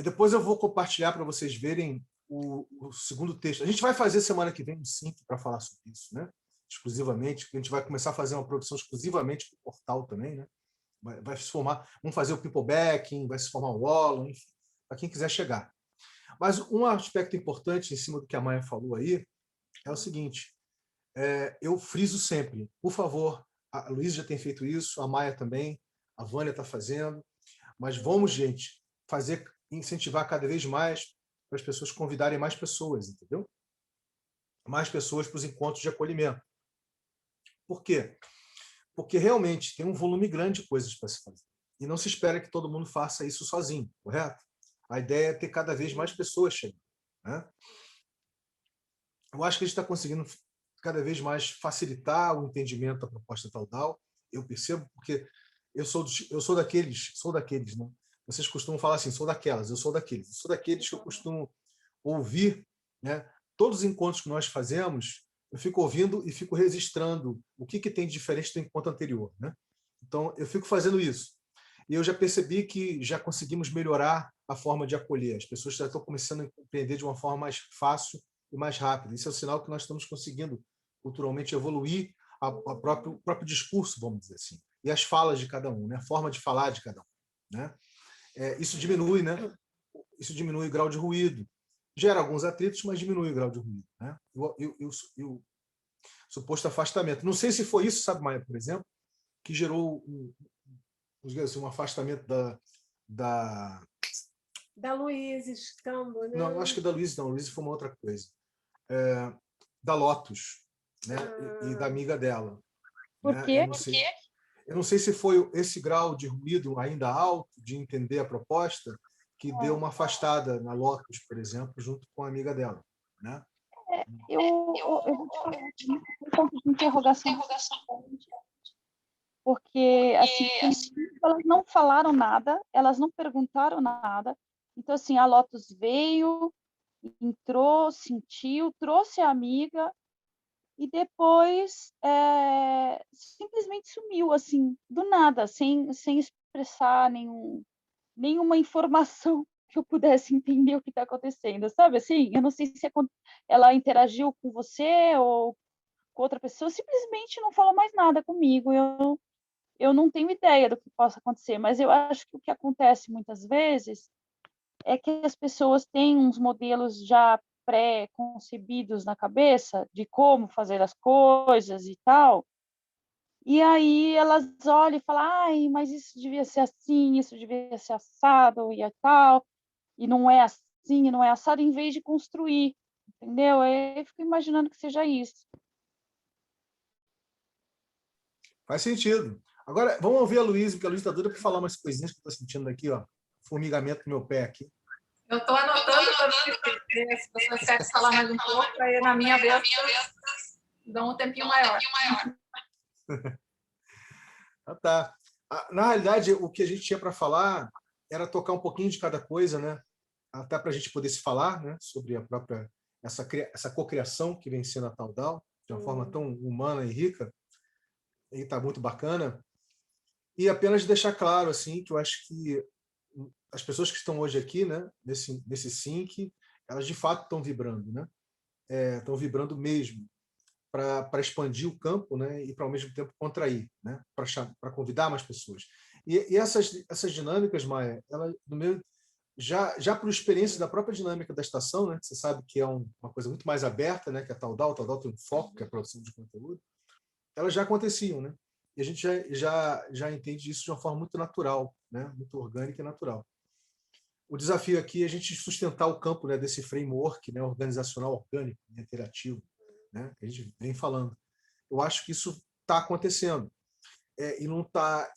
depois eu vou compartilhar para vocês verem o segundo texto. A gente vai fazer semana que vem um sync para falar sobre isso, né? Exclusivamente, a gente vai começar a fazer uma produção exclusivamente para o portal também, né? Vai se formar, vamos fazer o piplebacking, vai se formar o Wallon, enfim, para quem quiser chegar. Mas um aspecto importante em cima do que a Maia falou aí é o seguinte, eu friso sempre, por favor, a Luísa já tem feito isso, a Maia também, a Vânia está fazendo, mas vamos, gente, incentivar cada vez mais para as pessoas convidarem mais pessoas, entendeu? Mais pessoas para os encontros de acolhimento. Por quê? Porque realmente tem um volume grande de coisas para se fazer. E não se espera que todo mundo faça isso sozinho, correto? A ideia é ter cada vez mais pessoas chegando. Né? Eu acho que a gente está conseguindo cada vez mais facilitar o entendimento da proposta Taudal. Eu percebo, porque eu sou daqueles, né? Vocês costumam falar assim, sou daquelas, eu sou daqueles que eu costumo ouvir, né? Todos os encontros que nós fazemos, eu fico ouvindo e fico registrando o que tem de diferente do encontro anterior, né? Então, eu fico fazendo isso. E eu já percebi que já conseguimos melhorar a forma de acolher. As pessoas já estão começando a compreender de uma forma mais fácil e mais rápida. Isso é um sinal que nós estamos conseguindo culturalmente evoluir o próprio discurso, vamos dizer assim, e as falas de cada um, né? A forma de falar de cada um, né? Isso diminui, né? Isso diminui o grau de ruído. Gera alguns atritos, mas diminui o grau de ruído, né? E o suposto afastamento. Não sei se foi isso, sabe, Maia, por exemplo, que gerou um afastamento da Luísa Escambo, né? Não, eu acho que da Luísa não. A Luísa foi uma outra coisa. da Lotus, né? E da amiga dela. Por Né? quê? Eu não sei se foi esse grau de ruído ainda alto de entender a proposta que deu uma afastada na Lotus, por exemplo, junto com a amiga dela. Né? Eu vou te falar, um ponto de interrogação, porque assim, elas não falaram nada, elas não perguntaram nada. Então, assim, a Lotus veio, entrou, sentiu, trouxe a amiga e depois simplesmente sumiu, assim, do nada, sem expressar nenhuma informação que eu pudesse entender o que está acontecendo, sabe? Assim, eu não sei se ela interagiu com você ou com outra pessoa, simplesmente não falou mais nada comigo. Eu não tenho ideia do que possa acontecer, mas eu acho que o que acontece muitas vezes é que as pessoas têm uns modelos já pré-concebidos na cabeça de como fazer as coisas e tal, e aí elas olham e falam, ai, mas isso devia ser assim, isso devia ser assado e tal, e não é assim, não é assado, em vez de construir, entendeu? Eu fico imaginando que seja isso. Faz sentido. Agora, vamos ouvir a Luísa, porque a Luísa está doida para falar umas coisinhas que eu estou sentindo aqui, ó. Formigamento no meu pé aqui. Eu estou anotando para ver se vocês querem falar mais um pouco, aí na minha vez dão um tempinho maior. Tá. Na realidade, o que a gente tinha para falar era tocar um pouquinho de cada coisa, né? Até para a gente poder se falar, né? Sobre a própria essa cocriação que vem sendo a Taudal, de uma forma tão humana e rica, e está muito bacana. E apenas deixar claro assim que eu acho que as pessoas que estão hoje aqui, né? Nesse sync, elas de fato estão vibrando, né? Estão vibrando mesmo para expandir o campo, né, e para ao mesmo tempo contrair, né, para convidar mais pessoas. E essas dinâmicas, Maia, ela no meu já por experiência da própria dinâmica da estação, né, você sabe que é uma coisa muito mais aberta, né, que a Taudal tem um foco, que é a produção de conteúdo, elas já aconteciam, né? E a gente já entende isso de uma forma muito natural, né, muito orgânica e natural. O desafio aqui é a gente sustentar o campo, né, desse framework, né, organizacional orgânico, né, interativo, né, que a gente vem falando. Eu acho que isso está acontecendo. E não tá.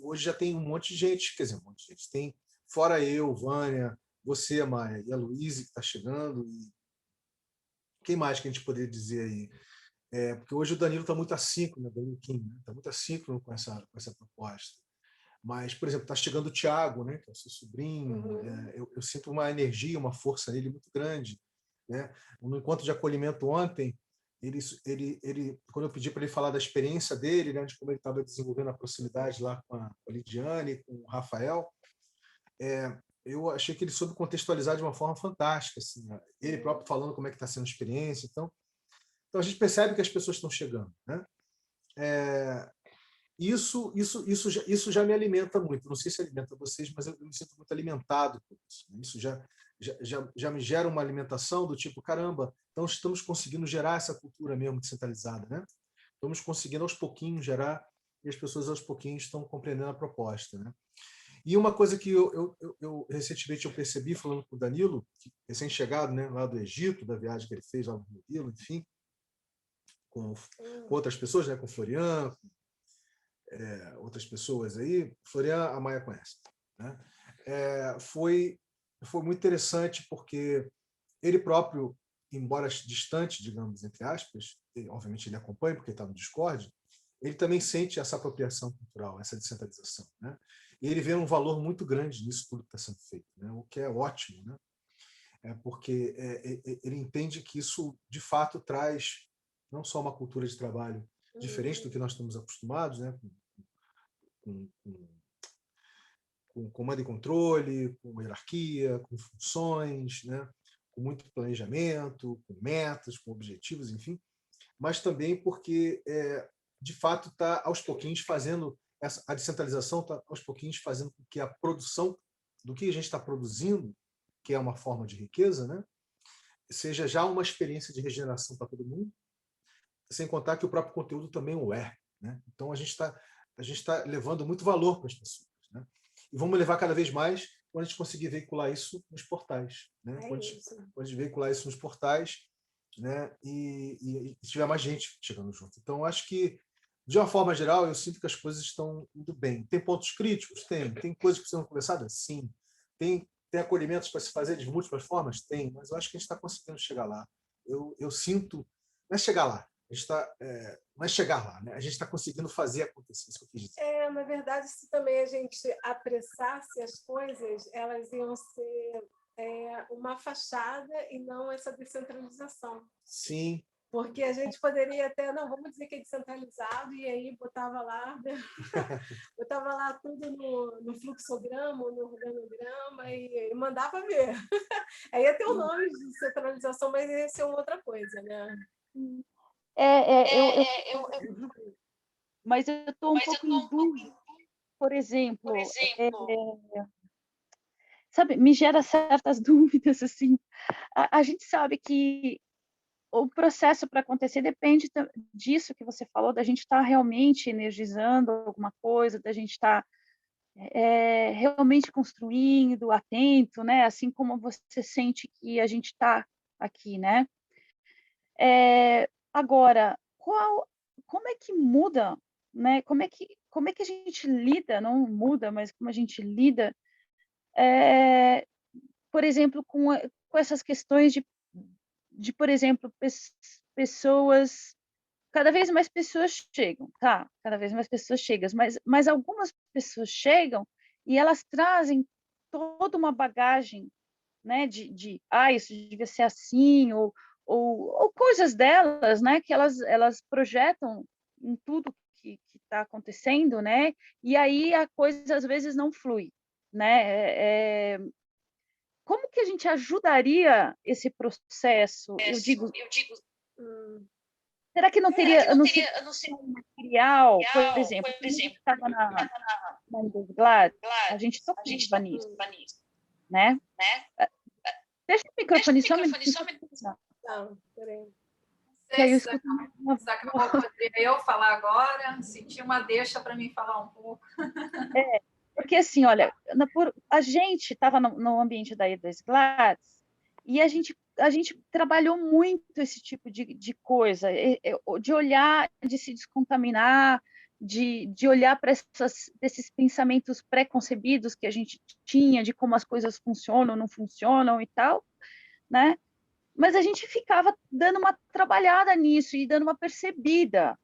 Hoje já tem um monte de gente, quer dizer, um monte de gente. Tem, fora eu, Vânia, você, Maia, e a Luísa, que está chegando. E quem mais que a gente poderia dizer aí? Porque hoje o Danilo está muito assíncrono, né, Danilo Kim, está muito assíncrono com essa proposta. Mas, por exemplo, está chegando o Tiago, né, que é o seu sobrinho. Eu sinto uma energia, uma força nele muito grande. Né? No encontro de acolhimento ontem, quando eu pedi para ele falar da experiência dele, né, de como ele estava desenvolvendo a proximidade lá com a Lidiane, com o Rafael, eu achei que ele soube contextualizar de uma forma fantástica. Assim, ele próprio falando como é que está sendo a experiência. Então a gente percebe que as pessoas estão chegando. Né? Isso já me alimenta muito. Não sei se alimenta vocês, mas eu me sinto muito alimentado por isso. Isso já me gera uma alimentação do tipo, caramba, então estamos conseguindo gerar essa cultura mesmo descentralizada, né? Estamos conseguindo aos pouquinhos gerar e as pessoas aos pouquinhos estão compreendendo a proposta, né? E uma coisa que eu recentemente eu percebi falando com o Danilo, recém-chegado, né, lá do Egito, da viagem que ele fez lá no Rio, enfim, com outras pessoas, né, com o Florian, outras pessoas aí, Florian, a Maia conhece, né? Foi muito interessante porque ele próprio, embora distante, digamos, entre aspas, obviamente ele acompanha porque está no Discord, ele também sente essa apropriação cultural, essa descentralização, né? E ele vê um valor muito grande nisso tudo que está sendo feito, né? O que é ótimo, né? Porque ele entende que isso, de fato, traz não só uma cultura de trabalho diferente do que nós estamos acostumados, né? Com comando e controle, com hierarquia, com funções, né? Com muito planejamento, com metas, com objetivos, enfim, mas também porque, de fato, está aos pouquinhos fazendo, a descentralização está aos pouquinhos fazendo com que a produção do que a gente está produzindo, que é uma forma de riqueza, né? Seja já uma experiência de regeneração para todo mundo, sem contar que o próprio conteúdo também o é. Né? Então, a gente está levando muito valor para as pessoas. Né? E vamos levar cada vez mais quando a gente conseguir veicular isso nos portais. Né? Quando a gente veicular isso nos portais, né? E tiver mais gente chegando junto. Então, eu acho que, de uma forma geral, eu sinto que as coisas estão indo bem. Tem pontos críticos? Tem. Tem coisas que precisam conversadas? Sim. Tem acolhimentos para se fazer de múltiplas formas? Tem. Mas eu acho que a gente está conseguindo chegar lá. Eu sinto... Não é chegar lá. A gente está... não é chegar lá, né? A gente está conseguindo fazer acontecer. Isso que eu quis dizer. Na verdade, se também a gente apressasse as coisas, elas iam ser uma fachada e não essa descentralização. Sim. Porque a gente poderia até, não, vamos dizer que é descentralizado, e aí botava lá tudo no fluxograma, no organograma, e mandava ver. Aí ia ter o nome de descentralização, mas ia ser uma outra coisa, né? Mas eu estou um pouco em dúvida. Por exemplo, sabe, me gera certas dúvidas, assim. A gente sabe que o processo para acontecer depende disso que você falou, da gente estar realmente energizando alguma coisa, da gente estar realmente construindo, atento, né? Assim como você sente que a gente está aqui, né? Agora, como é que muda, né? Como é que a gente lida, não muda, mas como a gente lida, por exemplo, com essas questões de, por exemplo, pessoas, cada vez mais pessoas chegam, tá? Cada vez mais pessoas chegam, mas algumas pessoas chegam e elas trazem toda uma bagagem, né? Isso devia ser assim, ou coisas delas, né? Que elas projetam em tudo que está acontecendo, né? E aí a coisa às vezes não flui, né? Como que a gente ajudaria esse processo? Eu digo, será que não teria, eu não sei, um material, por exemplo, quando a gente estava na Gladys, a gente tocava nisso, né? Deixa o microfone só me... Não, peraí. Que aí eu escuto Será que eu poderia falar agora? Senti uma deixa para mim falar um pouco. Porque assim, olha, a gente estava no ambiente da Gladys e a gente trabalhou muito esse tipo de coisa, de olhar, de se descontaminar, de olhar para esses pensamentos pré-concebidos que a gente tinha, de como as coisas funcionam, não funcionam e tal, né? Mas a gente ficava dando uma trabalhada nisso e dando uma percebida.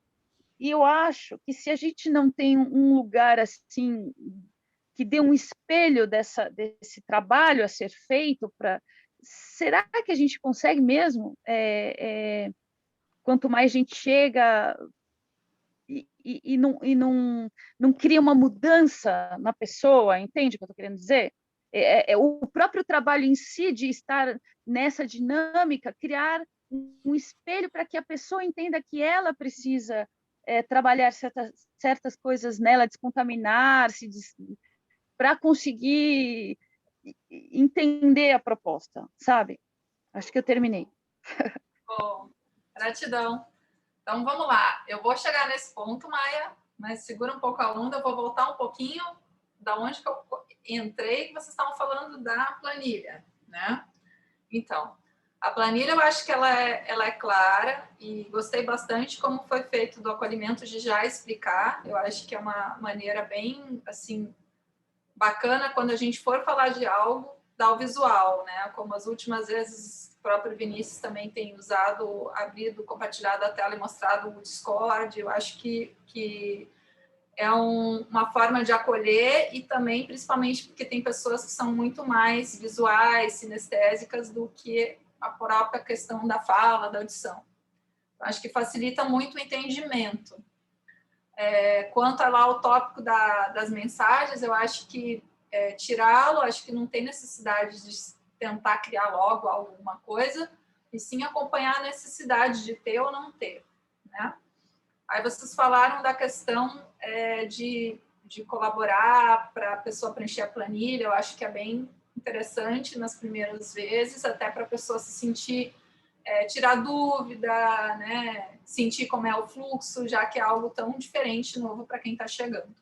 E eu acho que se a gente não tem um lugar assim que dê um espelho desse trabalho a ser feito, será que a gente consegue mesmo? Quanto mais gente chega e não cria uma mudança na pessoa, entende o que eu estou querendo dizer? O próprio trabalho em si de estar nessa dinâmica, criar um espelho para que a pessoa entenda que ela precisa trabalhar certas coisas nela, descontaminar-se, para conseguir entender a proposta, sabe? Acho que eu terminei. Bom, gratidão. Então, vamos lá. Eu vou chegar nesse ponto, Maia, mas segura um pouco a onda. Eu vou voltar um pouquinho da onde que eu entrei, que vocês estavam falando da planilha, né? Então, a planilha eu acho que ela é clara e gostei bastante como foi feito do acolhimento de já explicar. Eu acho que é uma maneira bem, assim, bacana quando a gente for falar de algo, dar o visual, né? Como as últimas vezes o próprio Vinícius também tem usado, abrido, compartilhado a tela e mostrado o Discord. Eu acho que é uma forma de acolher e também, principalmente, porque tem pessoas que são muito mais visuais, sinestésicas do que a própria questão da fala, da audição. Eu acho que facilita muito o entendimento. Quanto a lá ao tópico das mensagens, eu acho que tirá-lo, acho que não tem necessidade de tentar criar logo alguma coisa, e sim acompanhar a necessidade de ter ou não ter, né? Aí vocês falaram da questão de colaborar para a pessoa preencher a planilha, eu acho que é bem interessante nas primeiras vezes, até para a pessoa se sentir, tirar dúvida, né? Sentir como é o fluxo, já que é algo tão diferente, novo para quem está chegando.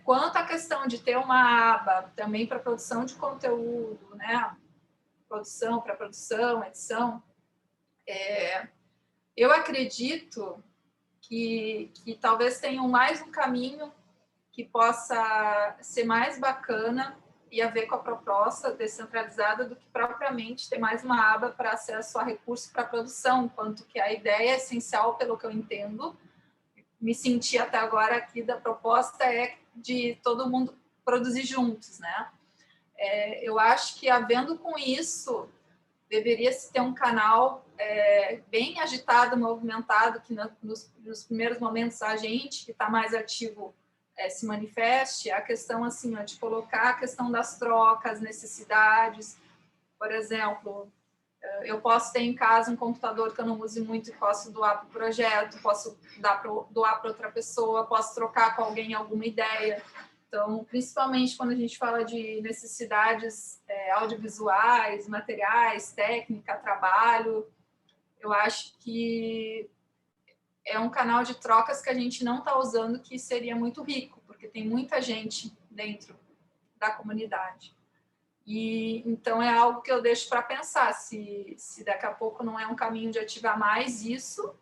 Quanto à questão de ter uma aba também para produção de conteúdo, né? Produção, edição, Eu acredito que talvez tenham mais um caminho que possa ser mais bacana e a ver com a proposta descentralizada do que propriamente ter mais uma aba para acesso a recursos para produção, quanto que a ideia essencial, pelo que eu entendo, me senti até agora aqui da proposta é de todo mundo produzir juntos, né? Eu acho que, havendo com isso, deveria-se ter um canal bem agitado, movimentado, que nos primeiros momentos a gente que está mais ativo se manifeste, a questão assim, de colocar a questão das trocas, necessidades. Por exemplo, eu posso ter em casa um computador que eu não use muito e posso doar para o projeto, posso doar para outra pessoa, posso trocar com alguém alguma ideia. Então, principalmente quando a gente fala de necessidades audiovisuais, materiais, técnica, trabalho, eu acho que é um canal de trocas que a gente não está usando, que seria muito rico, porque tem muita gente dentro da comunidade. E então é algo que eu deixo para pensar, se daqui a pouco não é um caminho de ativar mais isso.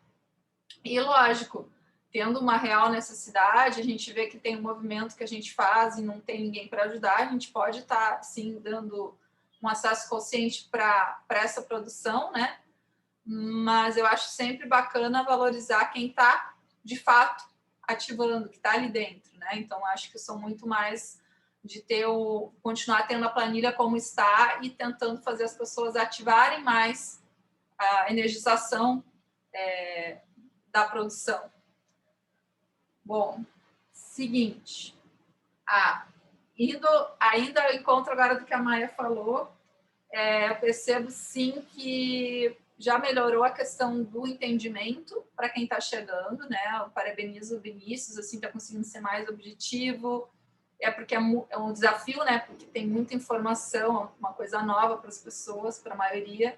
E, lógico, tendo uma real necessidade, a gente vê que tem um movimento que a gente faz e não tem ninguém para ajudar, a gente pode estar, sim, dando um acesso consciente para essa produção, né? Mas eu acho sempre bacana valorizar quem está, de fato, ativando, que está ali dentro, né? Então, acho que eu sou muito mais de continuar tendo a planilha como está e tentando fazer as pessoas ativarem mais a energização da produção. Bom, seguinte. Indo ainda ao encontro agora do que a Maia falou, eu percebo, sim, que já melhorou a questão do entendimento para quem está chegando, né? Eu parabenizo o Vinícius, assim, está conseguindo ser mais objetivo. Porque é um desafio, né? Porque tem muita informação, uma coisa nova para as pessoas, para a maioria.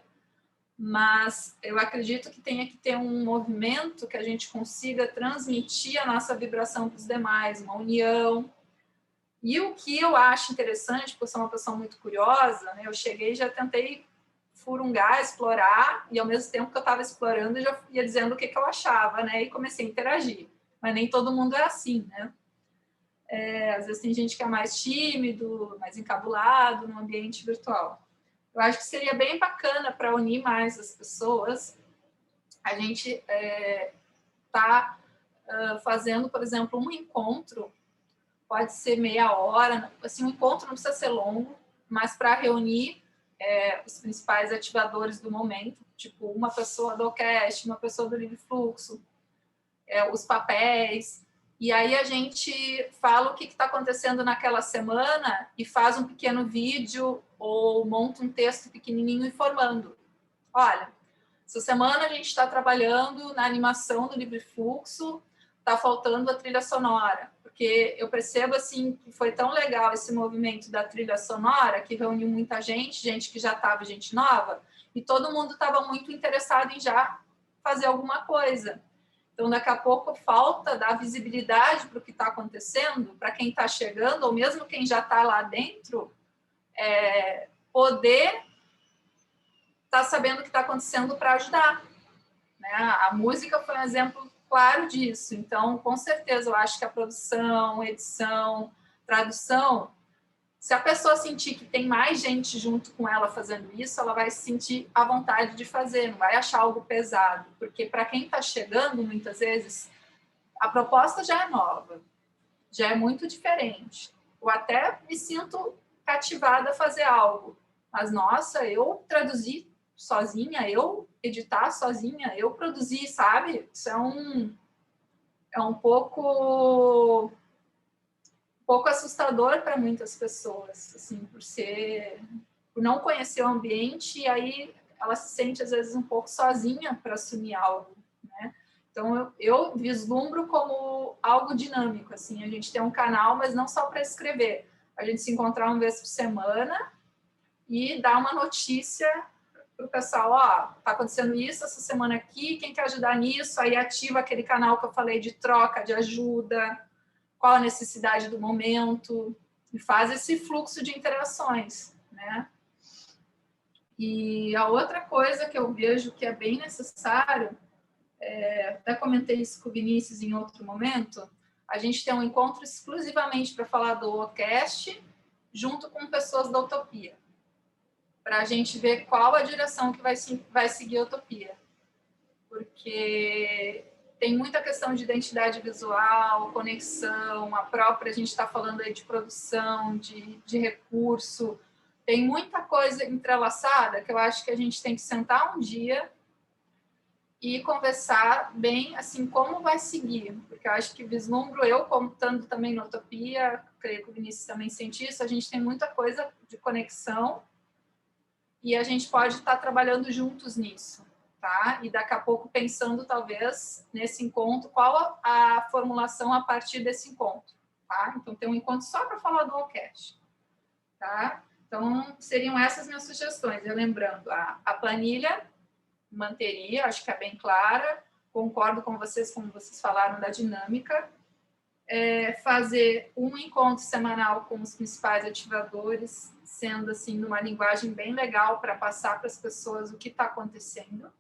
Mas eu acredito que tenha que ter um movimento que a gente consiga transmitir a nossa vibração para os demais, uma união. E o que eu acho interessante, porque eu sou uma pessoa muito curiosa, né? Eu cheguei e já tentei furungar, explorar, e ao mesmo tempo que eu estava explorando, eu já ia dizendo o que eu achava, né? E comecei a interagir. Mas nem todo mundo é assim, né? Às vezes tem gente que é mais tímido, mais encabulado no ambiente virtual. Eu acho que seria bem bacana para unir mais as pessoas. A gente está fazendo, por exemplo, um encontro, pode ser meia hora, assim, um encontro não precisa ser longo, mas para reunir os principais ativadores do momento, tipo uma pessoa do Ocast, uma pessoa do Livre Fluxo, os papéis. E aí a gente fala o que está acontecendo naquela semana e faz um pequeno vídeo ou monta um texto pequenininho informando. Olha, essa semana a gente está trabalhando na animação do Livre Fluxo, está faltando a trilha sonora, porque eu percebo assim que foi tão legal esse movimento da trilha sonora, que reuniu muita gente que já estava, gente nova, e todo mundo estava muito interessado em já fazer alguma coisa. Então, daqui a pouco, falta dar visibilidade para o que está acontecendo, para quem está chegando, ou mesmo quem já está lá dentro, poder estar sabendo o que está acontecendo para ajudar. Né? A música foi um exemplo claro disso. Então, com certeza, eu acho que a produção, edição, tradução, se a pessoa sentir que tem mais gente junto com ela fazendo isso, ela vai se sentir à vontade de fazer, não vai achar algo pesado. Porque para quem está chegando, muitas vezes, a proposta já é nova, já é muito diferente. Eu até me sinto cativada a fazer algo. Mas, nossa, eu traduzir sozinha, eu editar sozinha, eu produzir, sabe? Isso é um pouco assustador para muitas pessoas, assim, por não conhecer o ambiente, e aí ela se sente, às vezes, um pouco sozinha para assumir algo, né? Então, eu vislumbro como algo dinâmico, assim, a gente tem um canal, mas não só para escrever, a gente se encontrar uma vez por semana e dar uma notícia para o pessoal, tá acontecendo isso essa semana aqui, quem quer ajudar nisso, aí ativa aquele canal que eu falei de troca, de ajuda, qual a necessidade do momento, e faz esse fluxo de interações, né? E a outra coisa que eu vejo que é bem necessário, até comentei isso com o Vinícius em outro momento, a gente tem um encontro exclusivamente para falar do OCast, junto com pessoas da Utopia, para a gente ver qual a direção que vai seguir a Utopia. Porque tem muita questão de identidade visual, conexão, a gente está falando aí de produção, de recurso, tem muita coisa entrelaçada que eu acho que a gente tem que sentar um dia e conversar bem, assim, como vai seguir. Porque eu acho que vislumbro, eu contando também na Utopia, creio que o Vinícius também sente isso, a gente tem muita coisa de conexão e a gente pode estar trabalhando juntos nisso, tá? E daqui a pouco pensando, talvez, nesse encontro, qual a formulação a partir desse encontro, tá? Então, tem um encontro só para falar do OCast, tá? Então, seriam essas minhas sugestões. Eu lembrando, a planilha manteria, acho que é bem clara, concordo com vocês, como vocês falaram, da dinâmica. Fazer um encontro semanal com os principais ativadores, sendo, assim, numa linguagem bem legal para passar para as pessoas o que está acontecendo,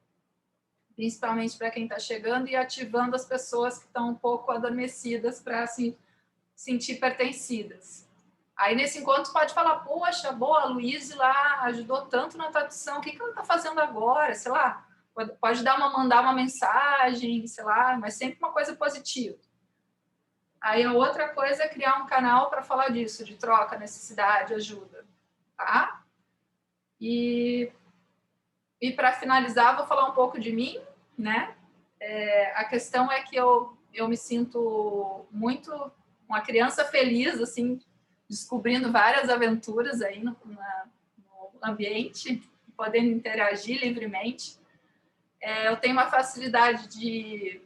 principalmente para quem está chegando, e ativando as pessoas que estão um pouco adormecidas para, assim, sentir pertencidas. Aí, nesse encontro, pode falar, poxa, boa, a Luíse lá ajudou tanto na tradução, o que ela está fazendo agora? Sei lá, pode mandar uma mensagem, sei lá, mas sempre uma coisa positiva. Aí, a outra coisa é criar um canal para falar disso, de troca, necessidade, ajuda, tá? E para finalizar, vou falar um pouco de mim, né? A questão é que eu me sinto muito uma criança feliz, assim, descobrindo várias aventuras aí no ambiente, podendo interagir livremente. Eu tenho uma facilidade de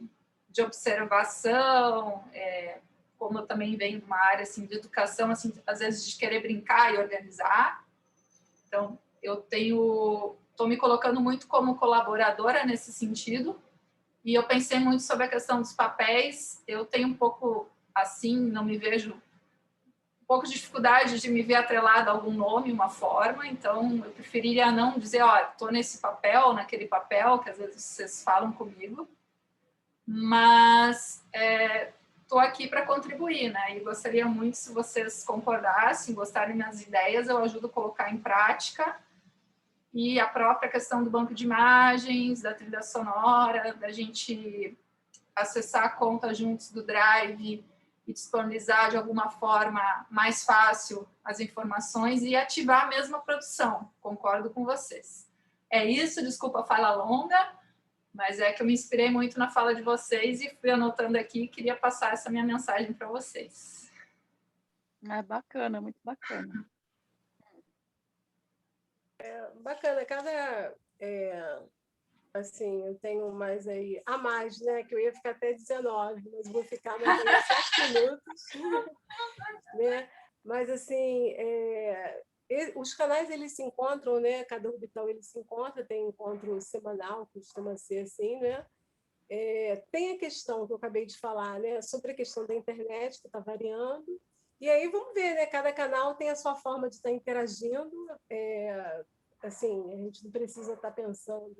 observação, como eu também venho de uma área assim, de educação, assim, às vezes de querer brincar e organizar. Então, eu estou me colocando muito como colaboradora nesse sentido, e eu pensei muito sobre a questão dos papéis. Eu tenho um pouco, assim, não me vejo um pouco de dificuldade de me ver atrelada a algum nome, uma forma, então eu preferiria não dizer, estou nesse papel, naquele papel, que às vezes vocês falam comigo, mas estou aqui para contribuir, né? E gostaria muito, se vocês concordassem, gostarem das minhas ideias, eu ajudo a colocar em prática, e a própria questão do banco de imagens, da trilha sonora, da gente acessar a conta juntos do Drive e disponibilizar de alguma forma mais fácil as informações e ativar a mesma produção. Concordo com vocês. É isso, desculpa a fala longa, mas é que eu me inspirei muito na fala de vocês e fui anotando aqui e queria passar essa minha mensagem para vocês. Bacana, muito bacana. Bacana, assim, eu tenho mais aí, a mais, né, que eu ia ficar até 19, mas vou ficar mais 7 minutos, né, mas assim, os canais, eles se encontram, né, cada orbital ele se encontra, tem encontro semanal, costuma ser assim, né, tem a questão que eu acabei de falar, né, sobre a questão da internet, que está variando, e aí vamos ver, né, cada canal tem a sua forma de estar interagindo, assim, a gente não precisa estar pensando,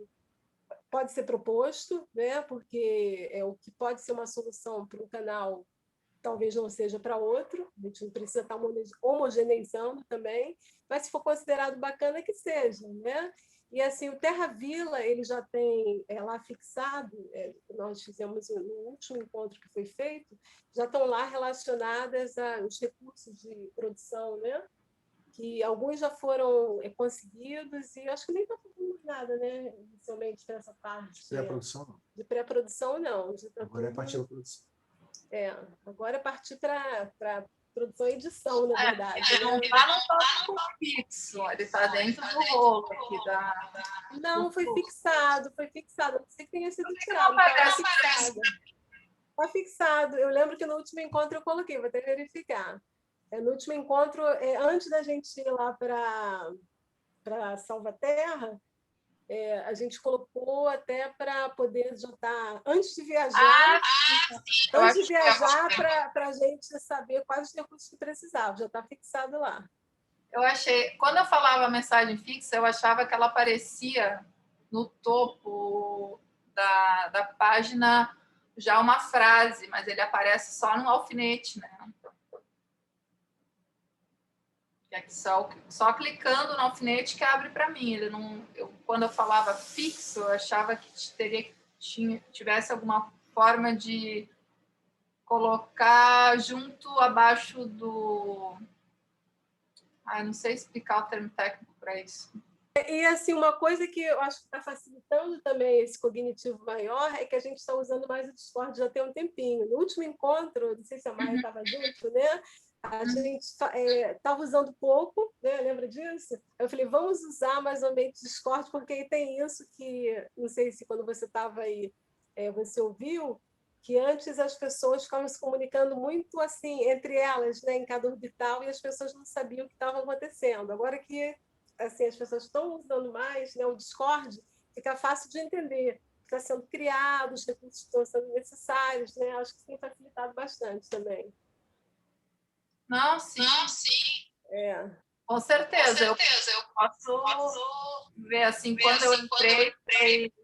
pode ser proposto, né? Porque o que pode ser uma solução para um canal talvez não seja para outro, a gente não precisa estar homogeneizando também, mas se for considerado bacana, que seja, né? E assim, o Terra Vila, ele já tem lá fixado, nós fizemos no último encontro que foi feito, já estão lá relacionadas aos recursos de produção, né? Que alguns já foram conseguidos e acho que nem está fazendo nada, né? Inicialmente para essa parte. De pré-produção, não. De pré-produção, não. Agora é partir da produção. Agora é partir para produção e edição, na verdade. Não está no tópico fixo, ele está dentro do rolo aqui da... Não, foi fixado. Não sei que tenha sido tirado. Está fixado. Eu lembro que no último encontro eu coloquei, vou até verificar. No último encontro, antes da gente ir lá para Salvaterra, a gente colocou até para poder já estar, antes de viajar, para a gente saber quais os recursos que precisava, já está fixado lá. Eu achei, quando eu falava mensagem fixa, eu achava que ela aparecia no topo da página já uma frase, mas ele aparece só no alfinete, né? É que só clicando no alfinete que abre para mim. Ele não, quando eu falava fixo, eu achava que tivesse alguma forma de colocar junto abaixo do... não sei explicar o termo técnico para isso. E, assim, uma coisa que eu acho que está facilitando também esse cognitivo maior é que a gente está usando mais o Discord já tem um tempinho. No último encontro, não sei se a Maia estava junto, né? A gente estava usando pouco, né? Lembra disso? Eu falei, vamos usar mais ou menos o Discord, porque tem isso que, não sei se quando você estava aí, você ouviu, que antes as pessoas ficavam se comunicando muito assim, entre elas, né? Em cada orbital, e as pessoas não sabiam o que estava acontecendo. Agora que assim, as pessoas estão usando mais, né, o Discord, fica fácil de entender. Está sendo criado, os recursos estão sendo necessários, né? Acho que isso tem facilitado bastante também. Não, sim. Com certeza. Eu posso ver, assim, quando eu entrei,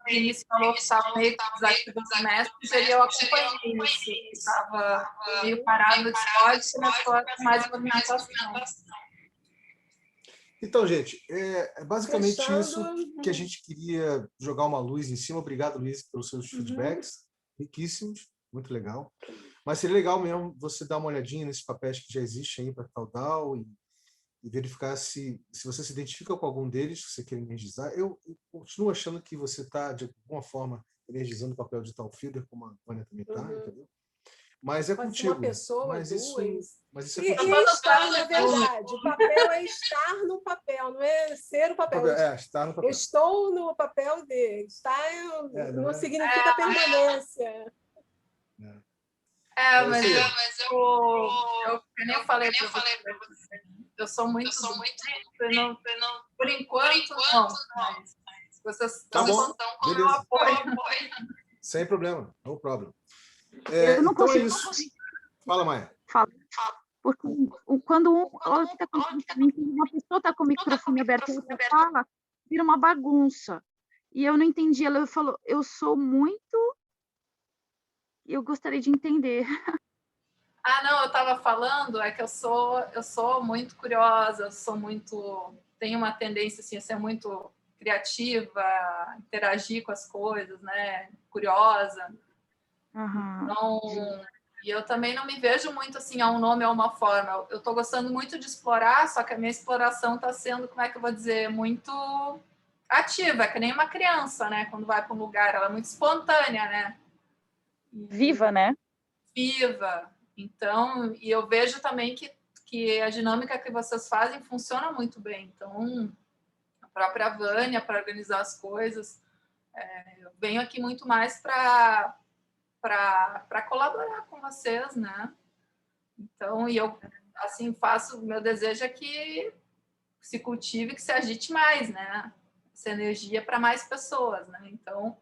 o início falou que estava meio desativando os mestres, e eu acompanhei isso. Estava meio parado no Discord, começou a ter mais movimentação. Então, gente, é basicamente isso que a gente queria jogar uma luz em cima. Obrigado, Luiz, pelos seus feedbacks, riquíssimos, muito legal. Mas seria legal mesmo você dar uma olhadinha nesses papéis que já existem aí para Taudal e verificar se você se identifica com algum deles que você quer energizar. Eu continuo achando que você está, de alguma forma, energizando o papel de Talfielder, como a Vânia também está, entendeu? Mas é pode contigo. ser uma pessoa, mas duas. Isso é contigo. E estar, na verdade. O papel é estar no papel, não é ser o papel. Estar no papel. Eu estou no papel de estar, não significa permanência. Mas eu nem eu falei para você. Eu sou muito por enquanto, não. Mas vocês estão com o meu apoio. Sem problema, no problema. Eu não então consigo. é isso. Fala, Maia. Fala. Porque quando uma pessoa está com o microfone aberto e outra fala, vira uma bagunça. E eu não entendi. Ela falou, eu sou muito... Eu gostaria de entender. Não, eu estava falando, é que eu sou muito curiosa, tenho uma tendência assim, a ser muito criativa, interagir com as coisas, né? Curiosa. Então, e eu também não me vejo muito assim a um nome ou uma forma. Eu estou gostando muito de explorar, só que a minha exploração está sendo, como é que eu vou dizer, muito ativa, que nem uma criança, né? Quando vai para um lugar, ela é muito espontânea, né? Viva, né? Viva. Então, e eu vejo também que a dinâmica que vocês fazem funciona muito bem. Então, a própria Vânia, para organizar as coisas, eu venho aqui muito mais para colaborar com vocês, né? Então, e eu, assim, meu desejo é que se cultive, que se agite mais, né? Essa energia para mais pessoas, né? Então,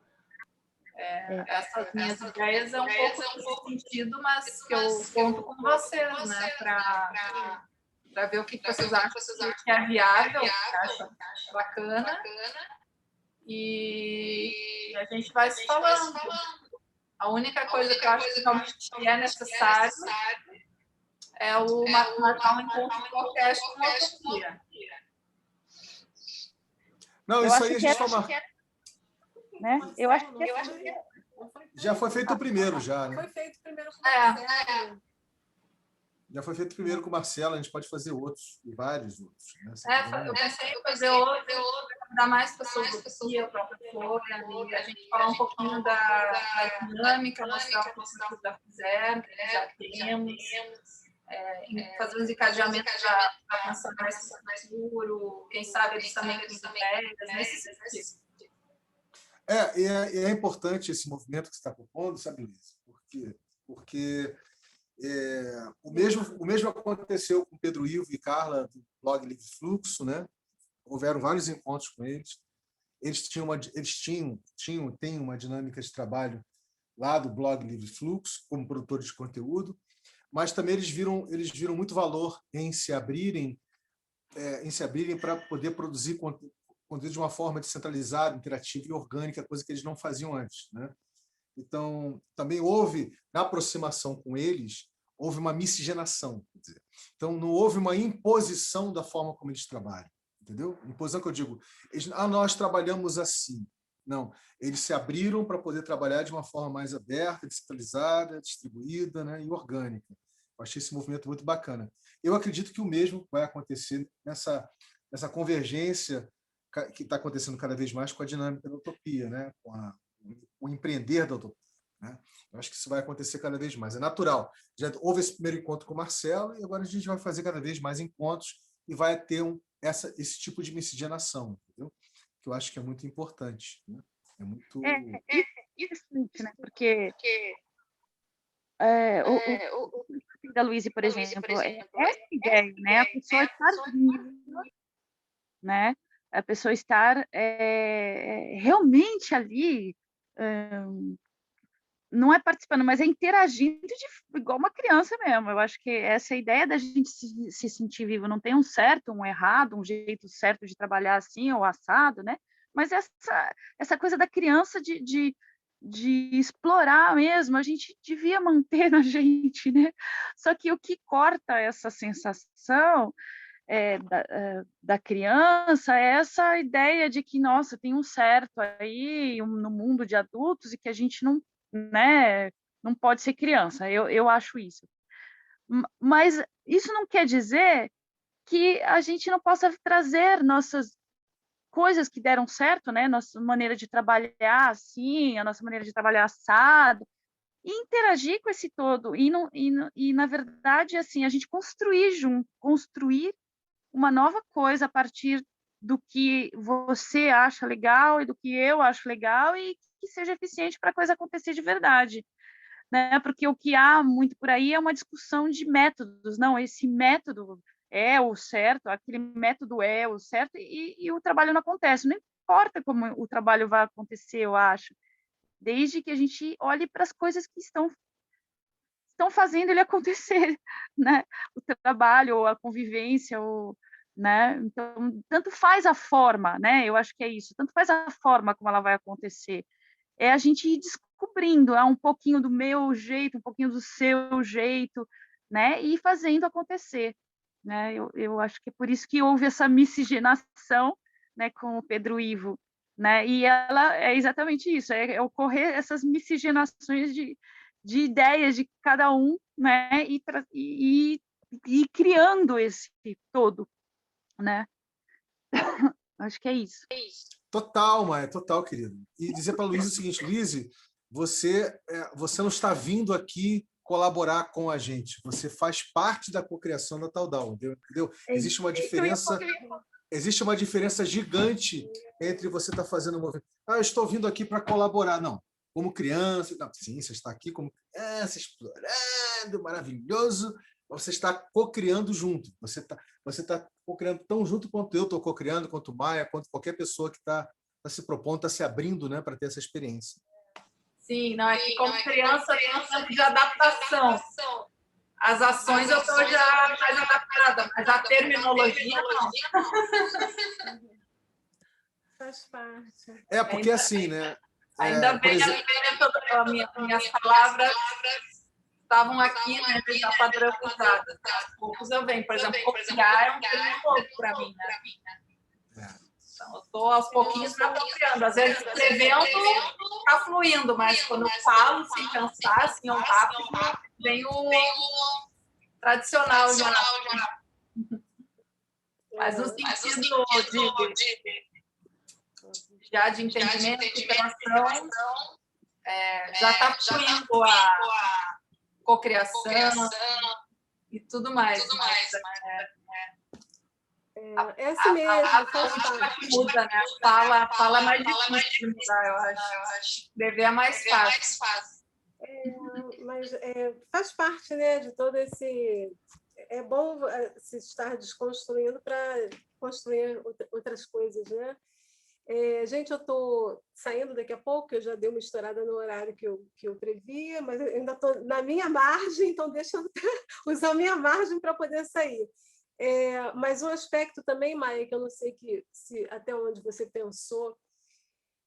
essas minhas ideias é um pouco nesse sentido, mas que eu conto com vocês, né? Para ver o que vocês acham que é viável, que acham bacana. E a gente vai se falando. A única coisa que eu acho que realmente é necessário é marcar um encontro de podcast com a Sofia. Não, isso aí a gente vai marcar. Né? Eu acho que já foi feito o primeiro, já, né? Foi feito o primeiro com o Marcelo. Já foi feito primeiro com o Marcelo, a gente pode fazer outros, vários outros. Né? Eu pensei em fazer outro, dar mais pessoas aqui, a própria Flora, e a gente falar um pouquinho da dinâmica, mostrar o que já fizeram, que já temos, fazer uns encadeamentos para pensar mais no futuro, quem sabe eles também têm ideias, nesse sentido. É importante esse movimento que você está propondo, sabe, Luiz? Porque o mesmo aconteceu com Pedro Ivo e Carla, do blog Livre Fluxo, né? Houveram vários encontros com eles. Eles têm uma dinâmica de trabalho lá do blog Livre Fluxo, como produtores de conteúdo, mas também eles viram muito valor em se abrirem em se abrirem para poder produzir conteúdo de uma forma descentralizada, interativa e orgânica, coisa que eles não faziam antes, né? Então, também houve, na aproximação com eles, houve uma miscigenação. Quer dizer. Então, não houve uma imposição da forma como eles trabalham. Entendeu? Imposição que eu digo, nós trabalhamos assim. Não, eles se abriram para poder trabalhar de uma forma mais aberta, descentralizada, distribuída, né, e orgânica. Eu achei esse movimento muito bacana. Eu acredito que o mesmo vai acontecer nessa convergência que está acontecendo cada vez mais com a dinâmica da utopia, né, com o empreender da utopia. Né? Eu acho que isso vai acontecer cada vez mais. É natural. Já houve esse primeiro encontro com o Marcelo e agora a gente vai fazer cada vez mais encontros e vai ter esse tipo de miscigenação, entendeu? Que eu acho que é muito importante. Né? É muito... interessante, né? Porque o da Luísa, por exemplo, essa ideia, né? A pessoa estar viva, né? A pessoa estar realmente ali, não é participando, mas é interagindo igual uma criança mesmo. Eu acho que essa ideia da gente se sentir vivo não tem um certo, um errado, um jeito certo de trabalhar assim ou assado, né? Mas essa coisa da criança de explorar mesmo, a gente devia manter na gente, né? Só que o que corta essa sensação da criança é essa ideia de que, nossa, tem um certo aí no mundo de adultos e que a gente não, né, não pode ser criança. Eu acho isso. Mas isso não quer dizer que a gente não possa trazer nossas coisas que deram certo, né? Nossa maneira de trabalhar assim, a nossa maneira de trabalhar assado, e interagir com esse todo. E na verdade, assim, a gente construir junto, construir uma nova coisa a partir do que você acha legal e do que eu acho legal e que seja eficiente para a coisa acontecer de verdade, né? Porque o que há muito por aí é uma discussão de métodos. Não, esse método é o certo, aquele método é o certo e o trabalho não acontece. Não importa como o trabalho vai acontecer, eu acho, desde que a gente olhe para as coisas que estão fazendo ele acontecer, né? O trabalho, ou a convivência, ou, né? Então, tanto faz a forma, né? Eu acho que é isso. Tanto faz a forma como ela vai acontecer. É a gente ir descobrindo, um pouquinho do meu jeito, um pouquinho do seu jeito, né? E ir fazendo acontecer, né? Eu acho que é por isso que houve essa miscigenação, né? Com o Pedro Ivo, né? E ela é exatamente isso, é ocorrer essas miscigenações de ideias de cada um, né? E criando esse todo, né? Acho que é isso. Total, Maia, total, querido. E dizer para a Luísa o seguinte, Luísa, você não está vindo aqui colaborar com a gente, você faz parte da cocriação da Taudal, entendeu? Existe uma diferença gigante entre você estar fazendo um movimento. Eu estou vindo aqui para colaborar. Não, como criança. Não, sim, você está aqui como criança, explorando, maravilhoso. Você está co-criando junto. Você está co-criando tão junto quanto eu estou co-criando, quanto o Maia, quanto qualquer pessoa que está se propondo, está se abrindo, né, para ter essa experiência. Sim, não, é que como criança tem um tempo de adaptação. As ações eu estou já mais adaptada, mas a terminologia não. Faz parte. Porque assim, né? Ainda bem que minhas palavras estavam aqui, né, já padronizadas. Aos poucos eu venho. Por exemplo, copiar é um termo novo para mim, né? Então, eu estou aos pouquinhos me apropriando. Às vezes, escrevendo, está fluindo, mas quando eu falo sem pensar, assim, eu rápido, vem o tradicional já. Mas no sentido de entendimento, de interação, já está fluindo a cocriação e tudo mais. É assim mesmo, a muda, né? A fala é mais difícil de mudar, eu acho. Escrever é mais fácil. Mas faz parte, né, de todo esse... É bom se estar desconstruindo para construir outras coisas, né? Gente, eu estou saindo daqui a pouco, eu já dei uma estourada no horário que eu previa, mas eu ainda estou na minha margem, então deixa eu usar a minha margem para poder sair. Mas um aspecto também, Maia, que eu não sei até onde você pensou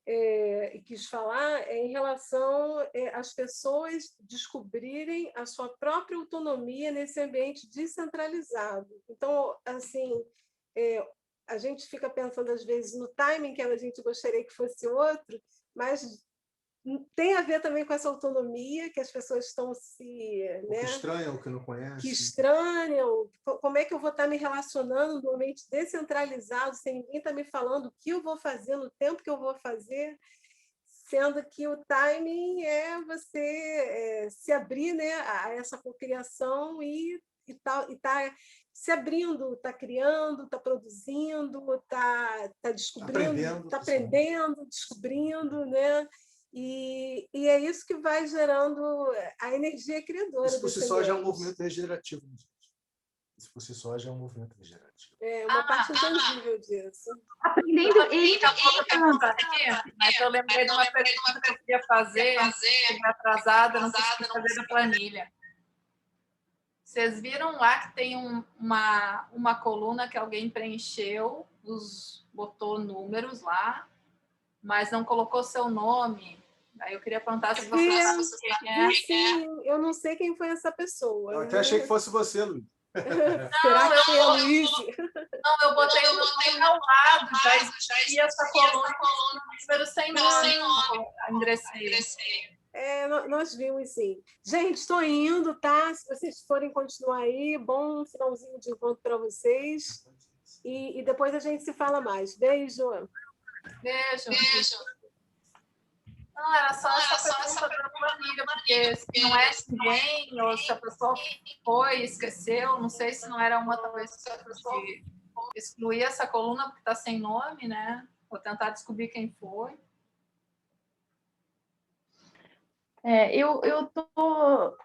e quis falar, é em relação às pessoas descobrirem a sua própria autonomia nesse ambiente descentralizado. Então, assim, a gente fica pensando, às vezes, no timing que a gente gostaria que fosse outro, mas tem a ver também com essa autonomia que as pessoas estão que estranham, que não conhecem. Que estranham. Como é que eu vou estar me relacionando no ambiente descentralizado, sem ninguém estar me falando o que eu vou fazer, no tempo que eu vou fazer, sendo que o timing é você se abrir, né, a essa cocriação e tá se abrindo, está criando, está produzindo, está descobrindo, está aprendendo, descobrindo, né? E é isso que vai gerando a energia criadora. Isso por si só já é um movimento regenerativo, gente. Isso por si só já é um movimento regenerativo. É uma parte intangível disso. Aprendendo mas eu lembrei de uma pergunta que eu queria fazer, atrasada, não sei se fazer da planilha. Vocês viram lá que tem uma coluna que alguém preencheu, botou números lá, mas não colocou seu nome. Aí eu queria perguntar se você sabe quem é. Sim, eu não sei quem foi essa pessoa. Eu até achei que fosse você, Luiz. Será que foi a Luiz? Não, eu botei o nome ao lado, já existia essa coluna, número sem nome, enderecei. Nós vimos, sim. Gente, estou indo, tá? Se vocês forem continuar aí, bom finalzinho de encontro para vocês. E depois a gente se fala mais. Beijo. Beijo. Não, era só essa pergunta da planilha, porque se não é ninguém, ou se a pessoa foi e esqueceu, não sei se não era uma, talvez, se a pessoa excluir essa coluna porque está sem nome, né? Vou tentar descobrir quem foi. Eu estou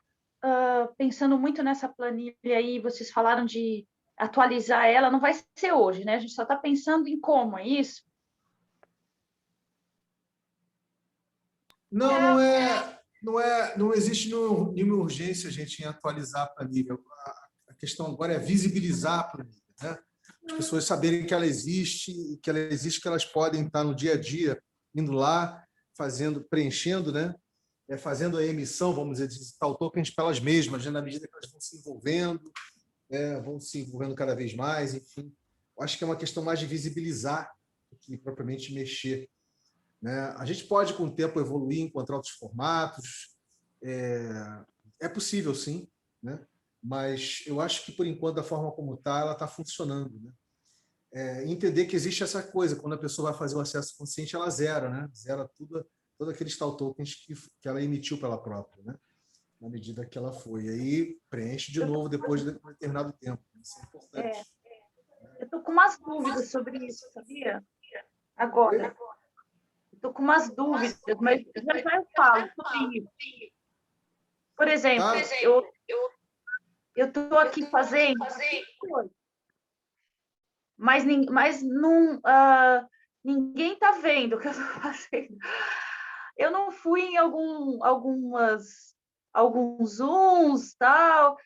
pensando muito nessa planilha aí, vocês falaram de atualizar ela, não vai ser hoje, né? A gente só está pensando em como, é isso? Não existe nenhuma urgência, gente, em atualizar a planilha. A questão agora é visibilizar a planilha, né? As pessoas saberem que ela existe, que elas podem estar no dia a dia, indo lá, preenchendo, né? Fazendo a emissão, vamos dizer, de tal tokens para elas mesmas, né? Na medida que elas vão se envolvendo cada vez mais, enfim. Eu acho que é uma questão mais de visibilizar do que propriamente mexer. Né? A gente pode, com o tempo, evoluir, encontrar outros formatos. É possível, sim, né? Mas eu acho que, por enquanto, da forma como está, ela está funcionando. Né? Entender que existe essa coisa, quando a pessoa vai fazer o acesso consciente, ela zera, né? Zera todos aqueles tal tokens que ela emitiu pela própria, né? Na medida que ela foi. E aí preenche de novo depois de um determinado tempo. Isso é importante. Eu estou com umas dúvidas sobre isso, sabia? Agora. Estou com umas dúvidas, mas já eu falo sobre isso. Por exemplo, eu estou aqui fazendo coisa, mas não, ninguém está vendo o que eu estou fazendo. Eu não fui em alguns Zooms, tal.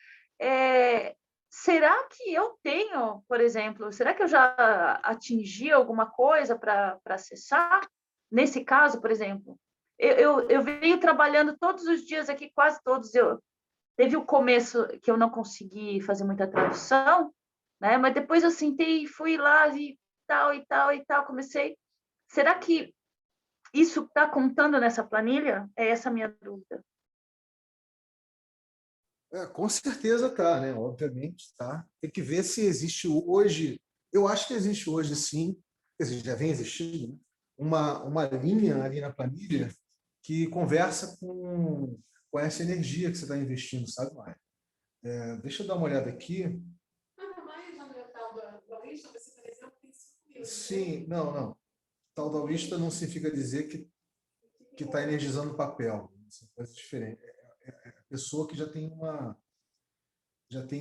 Será que eu tenho, por exemplo, será que eu já atingi alguma coisa para acessar? Nesse caso, por exemplo, eu venho trabalhando todos os dias aqui, quase todos. Teve o começo que eu não consegui fazer muita tradução, né? Mas depois eu sentei e fui lá e tal, comecei. Será que isso está contando nessa planilha? É essa a minha dúvida. Com certeza está, né? Obviamente está. Tem que ver se existe hoje. Eu acho que existe hoje, sim. Já vem existindo, né? Uma linha ali na planilha que conversa com essa energia que você está investindo, sabe, Maia? Deixa eu dar uma olhada aqui. Sim, não. Tal daoísta não significa dizer que está energizando papel. Isso é coisa diferente. É a pessoa que já tem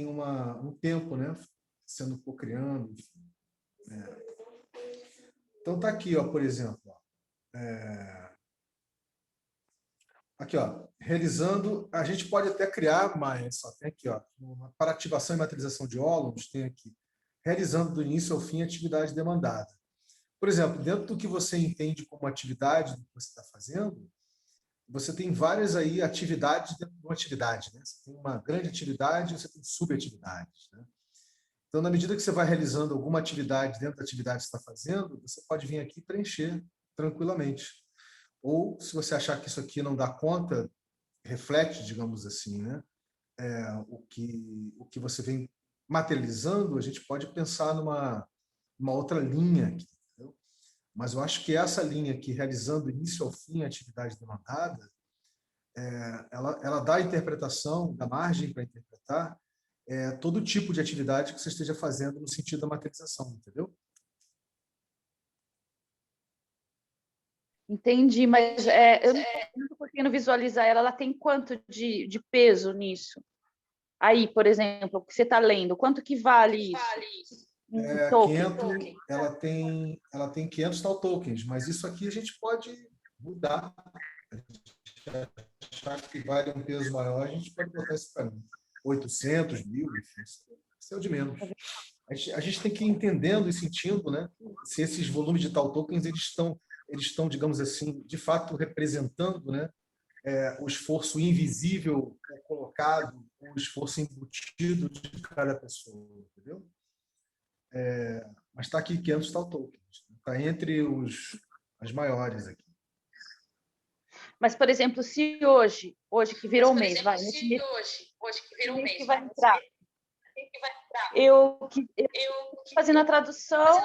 um tempo, né? Sendo cocriando. Então tá aqui, ó, por exemplo. Aqui, ó, realizando, a gente pode até criar, mas só tem aqui, ó, para ativação e materialização de ólons, tem aqui realizando do início ao fim a atividade demandada. Por exemplo, dentro do que você entende como atividade do que você está fazendo, você tem várias aí atividades dentro de uma atividade, né? Você tem uma grande atividade e você tem subatividades, né? Então, na medida que você vai realizando alguma atividade dentro da atividade que você está fazendo, você pode vir aqui e preencher tranquilamente. Ou, se você achar que isso aqui não dá conta, reflete, digamos assim, né? O que você vem materializando, a gente pode pensar numa outra linha aqui, entendeu? Mas eu acho que essa linha aqui, realizando do início ao fim a atividade demandada, ela dá interpretação, dá margem para interpretar todo tipo de atividade que você esteja fazendo no sentido da materialização, entendeu? Entendi, mas eu não estou conseguindo visualizar ela. Ela tem quanto de peso nisso? Aí, por exemplo, o que você está lendo, quanto que vale isso? Token. 500, ela tem 500 tal tokens, mas isso aqui a gente pode mudar. A gente achar que vale um peso maior, a gente pode botar isso para 800, 1.000, enfim, isso é o de menos. A gente tem que ir entendendo e sentindo, né, se esses volumes de tal tokens eles estão, digamos assim, de fato representando, né, o esforço invisível colocado, o esforço embutido de cada pessoa, entendeu? Mas está aqui 500 tal tokens, está entre as maiores aqui. Mas, por exemplo, se hoje que virou mês, nesse mês, que vai entrar, eu fazendo a tradução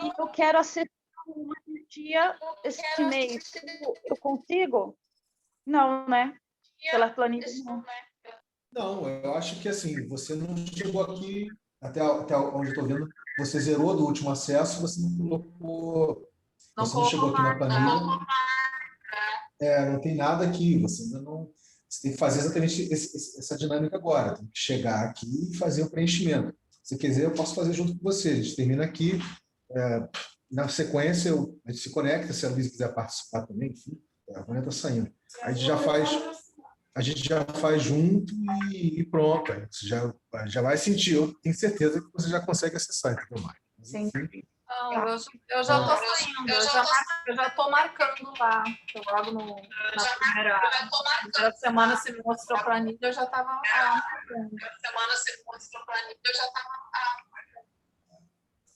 e eu quero acessar uma dia esse mês, eu consigo? Não, né? Pela planilha, não. Não, eu acho que assim, você não chegou aqui, até onde eu estou vendo, você zerou do último acesso, você não colocou. Você não chegou aqui na planilha. Não tem nada aqui, você ainda não. Você tem que fazer exatamente essa dinâmica agora. Tem que chegar aqui e fazer o preenchimento. Se quiser, eu posso fazer junto com você. A gente termina aqui. Na sequência, a gente se conecta, se a Luísa quiser participar também, enfim, a Vânia está saindo. A gente já faz junto e pronto. Você já vai sentir. Eu tenho certeza que você já consegue acessar e tudo mais. Sim. Não, eu já estou saindo, eu já estou marcando lá. Logo na primeira semana se me mostrou a planilha, eu já estava marcando.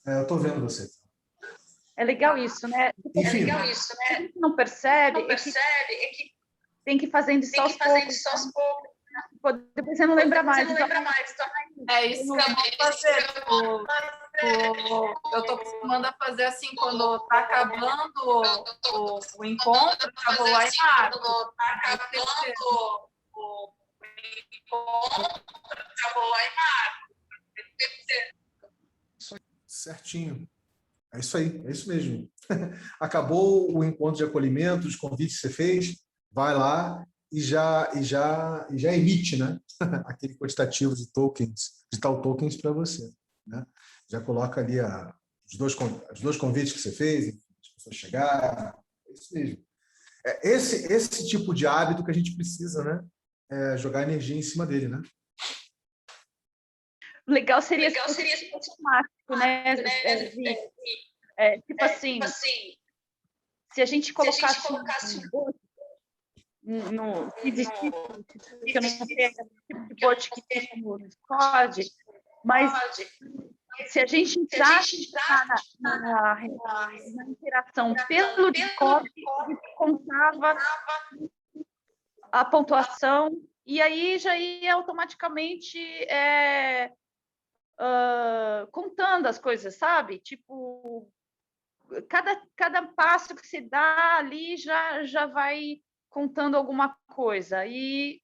Eu estou vendo você. É legal isso, né? Enfim. A gente não percebe, é que tem que ir fazendo só aos poucos. Depois você não lembra mais. É isso que eu vou fazer. Eu estou acostumando a fazer assim, quando está acabando o encontro, eu vou lá e marco. Certinho. É isso aí, é isso mesmo. Acabou o encontro de acolhimento, os convites que você fez, vai lá e já emite, né? Aquele quantitativo de tokens, de tal tokens para você, né? Já coloca ali os dois convites que você fez, as pessoas chegaram, é isso mesmo. Esse tipo de hábito que a gente precisa, né? Jogar energia em cima dele, né? Legal seria esse automático, né? Tipo assim, se a gente colocasse no eu não sei tipo de bot que tem no Discord, mas se a gente entrasse na interação pelo Discord, a gente contava a pontuação e aí já ia automaticamente contando as coisas, sabe? Tipo, cada passo que se dá ali já vai contando alguma coisa. E,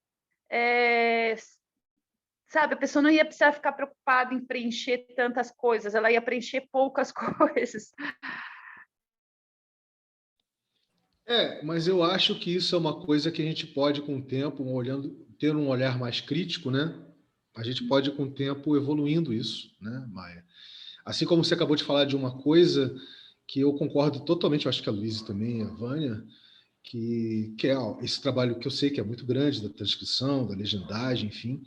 sabe, a pessoa não ia precisar ficar preocupada em preencher tantas coisas, ela ia preencher poucas coisas. Mas eu acho que isso é uma coisa que a gente pode, com o tempo, ter um olhar mais crítico, né? A gente pode, com o tempo, evoluindo isso, né, Maia? Assim como você acabou de falar de uma coisa que eu concordo totalmente, eu acho que a Luísa também, a Vânia, que é esse trabalho que eu sei que é muito grande, da transcrição, da legendagem, enfim.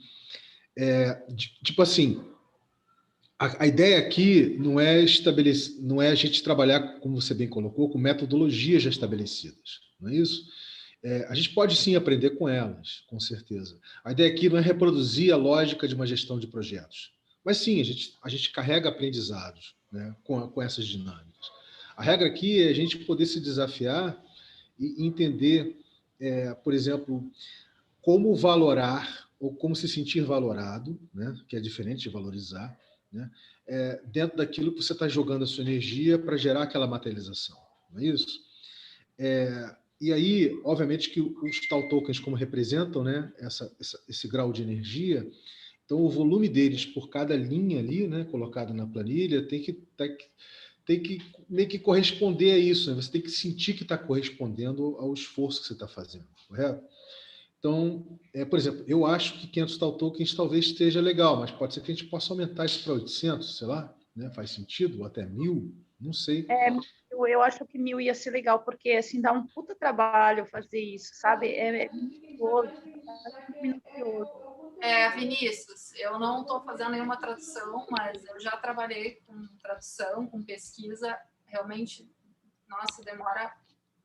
Tipo assim, A ideia aqui não é a gente trabalhar, como você bem colocou, com metodologias já estabelecidas, não é isso? A gente pode sim aprender com elas, com certeza. A ideia aqui não é reproduzir a lógica de uma gestão de projetos, mas sim, a gente carrega aprendizados, né, com essas dinâmicas. A regra aqui é a gente poder se desafiar e entender, por exemplo, como valorar ou como se sentir valorado, né, que é diferente de valorizar, né, dentro daquilo que você está jogando a sua energia para gerar aquela materialização, não é isso? E aí, obviamente, que os tal tokens, como representam, né, esse grau de energia, então o volume deles por cada linha ali, né, colocado na planilha, tem que meio que corresponder a isso, né? Você tem que sentir que está correspondendo ao esforço que você está fazendo, correto? Então, por exemplo, eu acho que 500 tal tokens talvez esteja legal, mas pode ser que a gente possa aumentar isso para 800, sei lá, né? Faz sentido? Ou até 1.000, não sei. Eu acho que 1.000 ia ser legal, porque assim dá um puta trabalho fazer isso, sabe? É minucioso, minucioso. Vinícius, eu não estou fazendo nenhuma tradução, mas eu já trabalhei com tradução, com pesquisa. Realmente, nossa, demora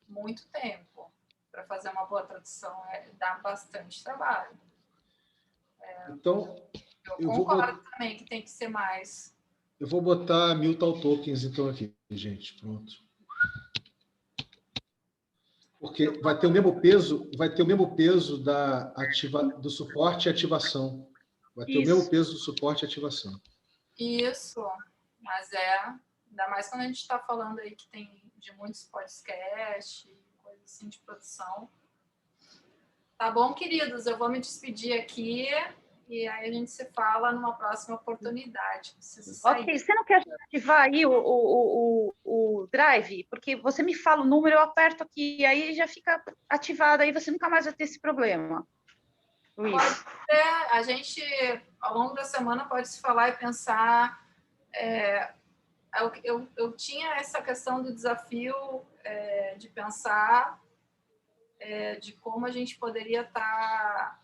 muito tempo para fazer uma boa tradução. Dá bastante trabalho. Então, eu concordo também que tem que ser mais. Eu vou botar 1.000 tal tokens, então, aqui, gente. Pronto. Porque vai ter o mesmo peso do suporte e ativação. Vai ter o mesmo peso do suporte e ativação. Isso, mas ainda mais quando a gente está falando aí que tem de muitos podcasts, coisas assim de produção. Tá bom, queridos? Eu vou me despedir aqui e aí a gente se fala numa próxima oportunidade. Ok, você não quer ativar aí o Drive? Porque você me fala o número, eu aperto aqui, e aí já fica ativado, aí você nunca mais vai ter esse problema. Luiz. Pode ser, a gente, ao longo da semana, pode se falar e pensar. Eu tinha essa questão do desafio de pensar de como a gente poderia estar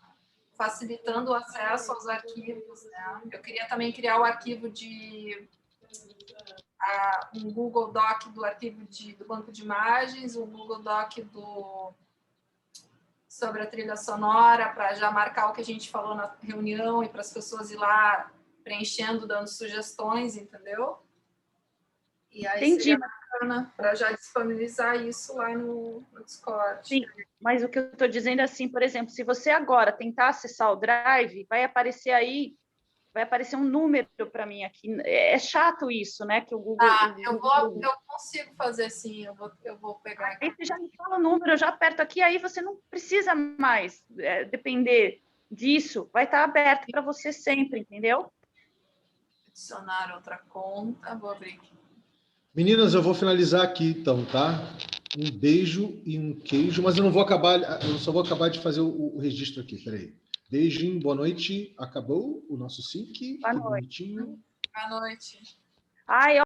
facilitando o acesso aos arquivos, né? Eu queria também criar o arquivo um Google Doc do arquivo do banco de imagens, um Google Doc sobre a trilha sonora, para já marcar o que a gente falou na reunião e para as pessoas ir lá preenchendo, dando sugestões, entendeu? E aí Entendi. Seria bacana para já disponibilizar isso lá no Discord. Sim, mas o que eu estou dizendo é assim, por exemplo, se você agora tentar acessar o Drive, vai aparecer um número para mim aqui. É chato isso, né? Que o Google. Eu consigo fazer sim, eu vou pegar aqui. Aí você já me fala o número, eu já aperto aqui, aí você não precisa mais depender disso, vai estar aberto para você sempre, entendeu? Adicionar outra conta, vou abrir aqui. Meninas, eu vou finalizar aqui então, tá? Um beijo e um queijo, mas eu só vou acabar de fazer o registro aqui, peraí. Beijinho, boa noite, acabou o nosso sync. Boa noite. Boa noite. Ai,